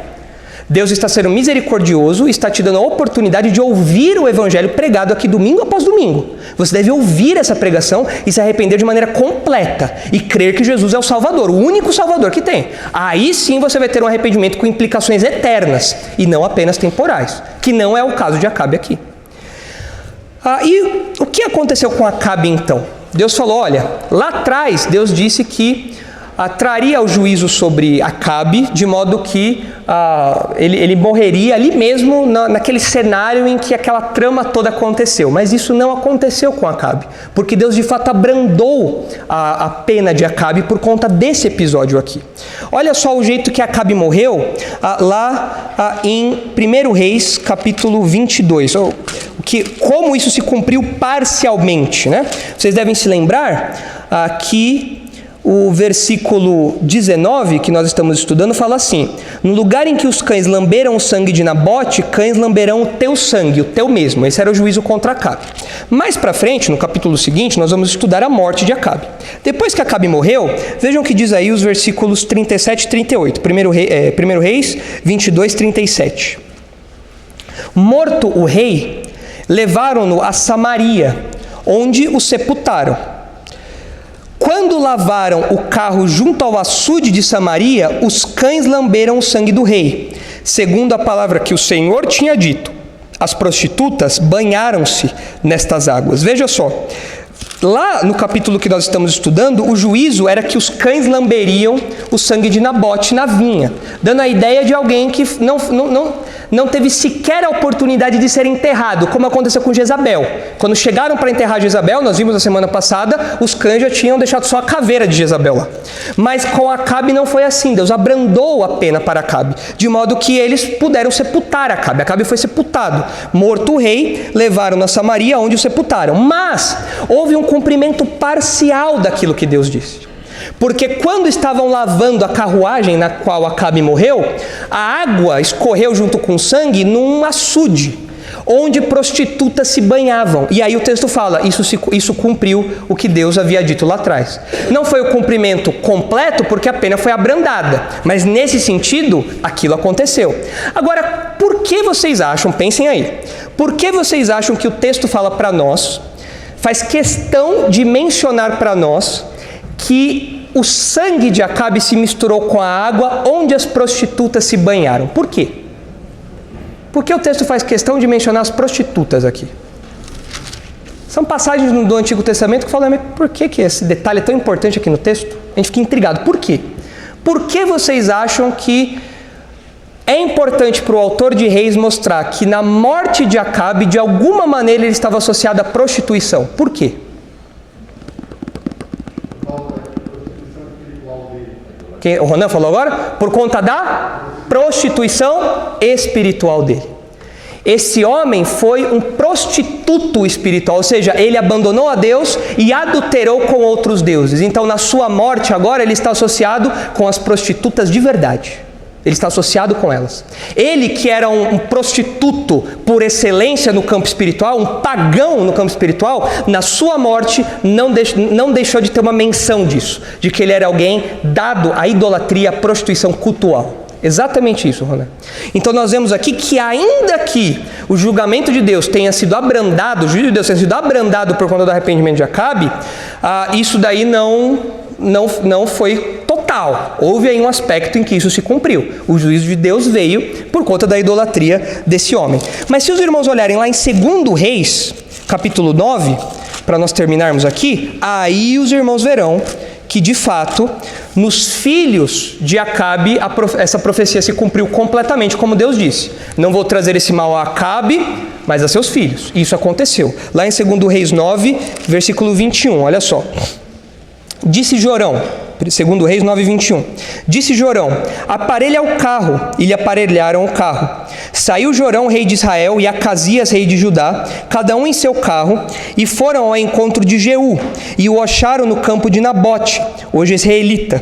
Deus está sendo misericordioso e está te dando a oportunidade de ouvir o Evangelho pregado aqui domingo após domingo. Você deve ouvir essa pregação e se arrepender de maneira completa e crer que Jesus é o Salvador, o único Salvador que tem. Aí sim você vai ter um arrependimento com implicações eternas e não apenas temporais, que não é o caso de Acabe aqui. E o que aconteceu com Acabe então? Deus falou, olha, lá atrás Deus disse que traria o juízo sobre Acabe, de modo que ele morreria ali mesmo naquele cenário em que aquela trama toda aconteceu. Mas isso não aconteceu com Acabe, porque Deus de fato abrandou a pena de Acabe por conta desse episódio aqui. Olha só o jeito que Acabe morreu lá em 1 Reis, capítulo 22. Como isso se cumpriu parcialmente, né? Vocês devem se lembrar que o versículo 19, que nós estamos estudando, fala assim: no lugar em que os cães lamberam o sangue de Nabote, cães lamberão o teu sangue, o teu mesmo. Esse era o juízo contra Acabe. Mais para frente, no capítulo seguinte, nós vamos estudar a morte de Acabe. Depois que Acabe morreu, vejam o que diz aí os versículos 37 e 38. 1 Reis 22, 37. Morto o rei, levaram-no a Samaria, onde o sepultaram. Quando lavaram o carro junto ao açude de Samaria, os cães lamberam o sangue do rei, segundo a palavra que o Senhor tinha dito. As prostitutas banharam-se nestas águas. Veja só, lá no capítulo que nós estamos estudando, o juízo era que os cães lamberiam o sangue de Nabote na vinha, dando a ideia de alguém que não teve sequer a oportunidade de ser enterrado, como aconteceu com Jezabel. Quando chegaram para enterrar Jezabel, nós vimos na semana passada, os cães já tinham deixado só a caveira de Jezabel lá. Mas com Acabe não foi assim. Deus abrandou a pena para Acabe, de modo que eles puderam sepultar Acabe. Acabe foi sepultado. Morto o rei, levaram-no a Samaria, onde o sepultaram. Mas houve um cumprimento parcial daquilo que Deus disse. Porque quando estavam lavando a carruagem na qual Acabe morreu, a água escorreu junto com o sangue num açude, onde prostitutas se banhavam. E aí o texto fala, isso cumpriu o que Deus havia dito lá atrás. Não foi o cumprimento completo, porque a pena foi abrandada, mas nesse sentido, aquilo aconteceu. Agora, por que vocês acham, pensem aí, por que vocês acham que o texto fala para nós, faz questão de mencionar para nós, que o sangue de Acabe se misturou com a água onde as prostitutas se banharam? Por quê? Por que o texto faz questão de mencionar as prostitutas aqui? São passagens do Antigo Testamento que falam, mas por que esse detalhe é tão importante aqui no texto? A gente fica intrigado. Por quê? Por que vocês acham que é importante para o autor de Reis mostrar que na morte de Acabe, de alguma maneira, ele estava associado à prostituição? Por quê? o Ronan falou agora, por conta da prostituição espiritual dele. Esse homem foi um prostituto espiritual, ou seja, ele abandonou a Deus e adulterou com outros deuses. Então, na sua morte agora, ele está associado com as prostitutas de verdade. Ele está associado com elas. Ele, que era um prostituto por excelência no campo espiritual, um pagão no campo espiritual, na sua morte não deixou de ter uma menção disso, de que ele era alguém dado à idolatria, à prostituição cultual. Exatamente isso, Ronan. Então nós vemos aqui que ainda que o julgamento de Deus tenha sido abrandado, o juízo de Deus tenha sido abrandado por conta do arrependimento de Acabe, isso daí não foi total. Houve aí um aspecto em que isso se cumpriu. O juízo de Deus veio por conta da idolatria desse homem. Mas se os irmãos olharem lá em 2 Reis, capítulo 9, para nós terminarmos aqui, aí os irmãos verão que de fato, nos filhos de Acabe, essa profecia se cumpriu completamente, como Deus disse. Não vou trazer esse mal a Acabe, mas a seus filhos. E isso aconteceu. Lá em 2 Reis 9, versículo 21, olha só. Disse Jorão, 2 Reis 9, 21. Disse Jorão, aparelha o carro, e lhe aparelharam o carro. Saiu Jorão, rei de Israel, e Acasias, rei de Judá, cada um em seu carro, e foram ao encontro de Jeú, e o acharam no campo de Nabote, hoje israelita.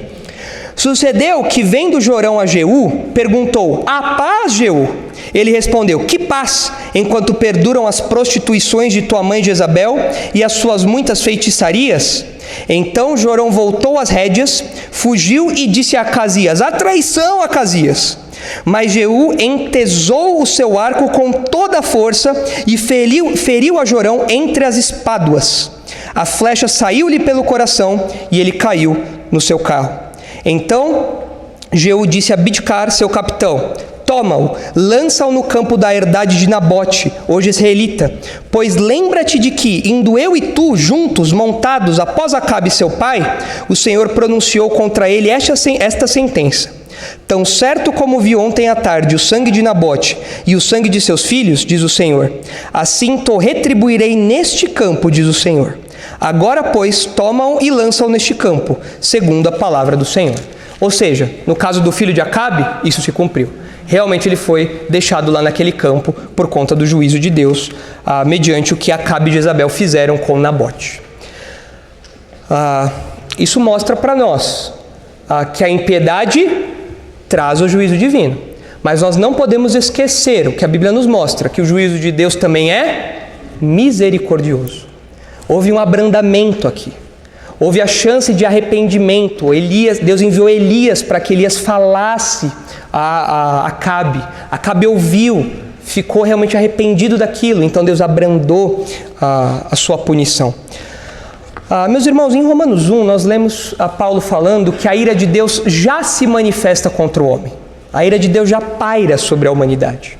Sucedeu que, vendo Jorão a Jeú, perguntou, a paz, Jeú? Ele respondeu, que paz, enquanto perduram as prostituições de tua mãe Jezabel e as suas muitas feitiçarias? Então Jorão voltou às rédeas, fugiu e disse a Acasias, a traição, Acasias! Mas Jeú entesou o seu arco com toda a força e feriu a Jorão entre as espáduas. A flecha saiu-lhe pelo coração e ele caiu no seu carro. Então Jeú disse a Bidkar, seu capitão, toma-o, lança-o no campo da herdade de Nabote, hoje israelita, pois lembra-te de que, indo eu e tu, juntos, montados, após Acabe seu pai, o Senhor pronunciou contra ele esta sentença. Tão certo como vi ontem à tarde o sangue de Nabote e o sangue de seus filhos, diz o Senhor, assim te retribuirei neste campo, diz o Senhor. Agora, pois, toma-o e lança-o neste campo, segundo a palavra do Senhor. Ou seja, no caso do filho de Acabe, isso se cumpriu. Realmente ele foi deixado lá naquele campo por conta do juízo de Deus, mediante o que Acabe e Jezabel fizeram com Nabote. Isso mostra para nós que a impiedade traz o juízo divino. Mas nós não podemos esquecer o que a Bíblia nos mostra, que o juízo de Deus também é misericordioso. Houve um abrandamento aqui. Houve a chance de arrependimento. Deus enviou Elias para que Elias falasse a Acabe. Acabe ouviu, ficou realmente arrependido daquilo. Então Deus abrandou a sua punição. Meus irmãos, em Romanos 1 nós lemos a Paulo falando que a ira de Deus já se manifesta contra o homem. A ira de Deus já paira sobre a humanidade.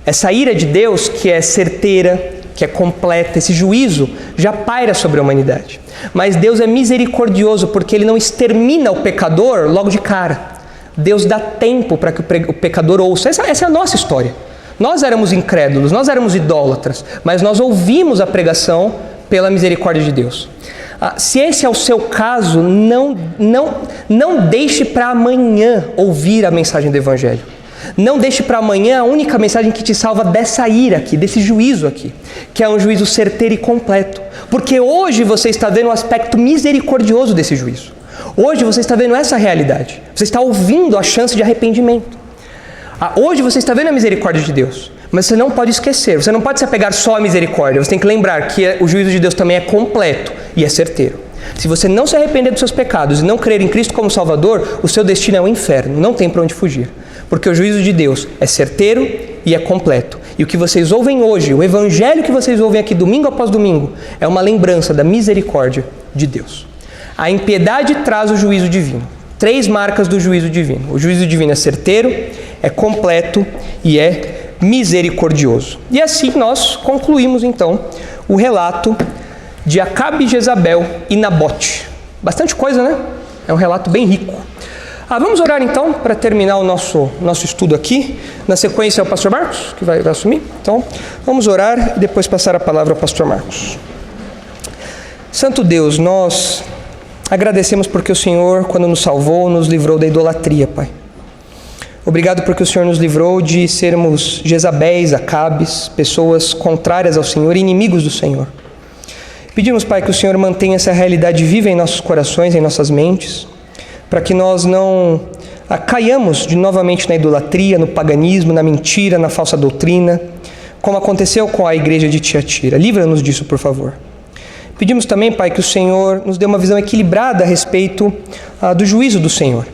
Essa ira de Deus, que é certeira, que é completa, esse juízo já paira sobre a humanidade. Mas Deus é misericordioso porque Ele não extermina o pecador logo de cara. Deus dá tempo para que o pecador ouça. Essa é a nossa história. Nós éramos incrédulos, nós éramos idólatras, mas nós ouvimos a pregação pela misericórdia de Deus. Se esse é o seu caso, não deixe para amanhã ouvir a mensagem do Evangelho. Não deixe para amanhã a única mensagem que te salva dessa ira aqui, desse juízo aqui, que é um juízo certeiro e completo. Porque hoje você está vendo o aspecto misericordioso desse juízo. Hoje você está vendo essa realidade. Você está ouvindo a chance de arrependimento. Hoje você está vendo a misericórdia de Deus. Mas você não pode esquecer, você não pode se apegar só à misericórdia. Você tem que lembrar que o juízo de Deus também é completo e é certeiro. Se você não se arrepender dos seus pecados e não crer em Cristo como Salvador, o seu destino é o inferno, não tem para onde fugir. Porque o juízo de Deus é certeiro e é completo. E o que vocês ouvem hoje, o evangelho que vocês ouvem aqui domingo após domingo, é uma lembrança da misericórdia de Deus. A impiedade traz o juízo divino. 3 marcas do juízo divino. O juízo divino é certeiro, é completo e é misericordioso. E assim nós concluímos então o relato de Acabe, Jezabel e Nabote. Bastante coisa, né? É um relato bem rico. Vamos orar então para terminar o nosso estudo aqui. Na sequência é o pastor Marcos que vai assumir. Então vamos orar e depois passar a palavra ao pastor Marcos. Santo Deus, nós Agradecemos porque o Senhor, quando nos salvou, nos livrou da idolatria, Pai. Obrigado porque o Senhor nos livrou de sermos Jezabéis, Acabes, pessoas contrárias ao Senhor, inimigos do Senhor. Pedimos, Pai, que o Senhor mantenha essa realidade viva em nossos corações, em nossas mentes, para que nós não caiamos novamente na idolatria, no paganismo, na mentira, na falsa doutrina, como aconteceu com a igreja de Tiatira. Livra-nos disso, por favor. Pedimos também, Pai, que o Senhor nos dê uma visão equilibrada a respeito do juízo do Senhor.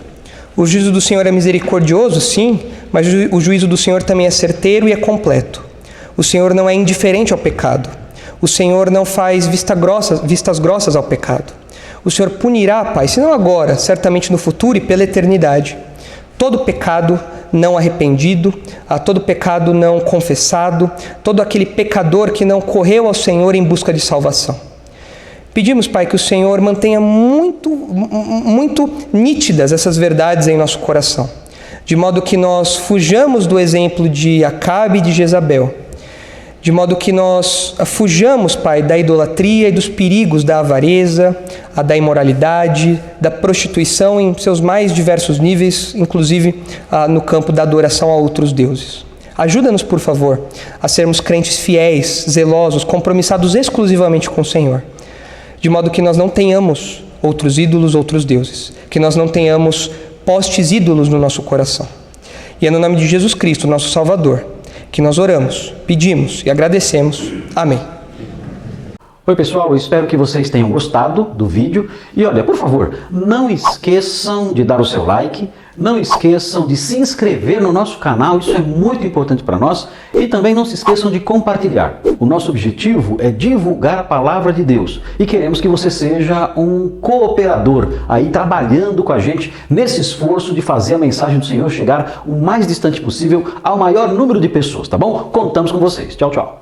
O juízo do Senhor é misericordioso, sim, mas o juízo do Senhor também é certeiro e é completo. O Senhor não é indiferente ao pecado. O Senhor não faz vistas grossas ao pecado. O Senhor punirá, Pai, se não agora, certamente no futuro e pela eternidade, todo pecado não arrependido, todo pecado não confessado, todo aquele pecador que não correu ao Senhor em busca de salvação. Pedimos, Pai, que o Senhor mantenha muito nítidas essas verdades em nosso coração, de modo que nós fujamos do exemplo de Acabe e de Jezabel, de modo que nós fujamos, Pai, da idolatria e dos perigos da avareza, da imoralidade, da prostituição em seus mais diversos níveis, inclusive no campo da adoração a outros deuses. Ajuda-nos, por favor, a sermos crentes fiéis, zelosos, compromissados exclusivamente com o Senhor, de modo que nós não tenhamos outros ídolos, outros deuses, que nós não tenhamos postes ídolos no nosso coração. E é no nome de Jesus Cristo, nosso Salvador, que nós oramos, pedimos e agradecemos. Amém. Oi pessoal, eu espero que vocês tenham gostado do vídeo e olha, por favor, não esqueçam de dar o seu like, não esqueçam de se inscrever no nosso canal, isso é muito importante para nós, e também não se esqueçam de compartilhar. O nosso objetivo é divulgar a palavra de Deus e queremos que você seja um cooperador aí trabalhando com a gente nesse esforço de fazer a mensagem do Senhor chegar o mais distante possível ao maior número de pessoas, tá bom? Contamos com vocês. Tchau, tchau.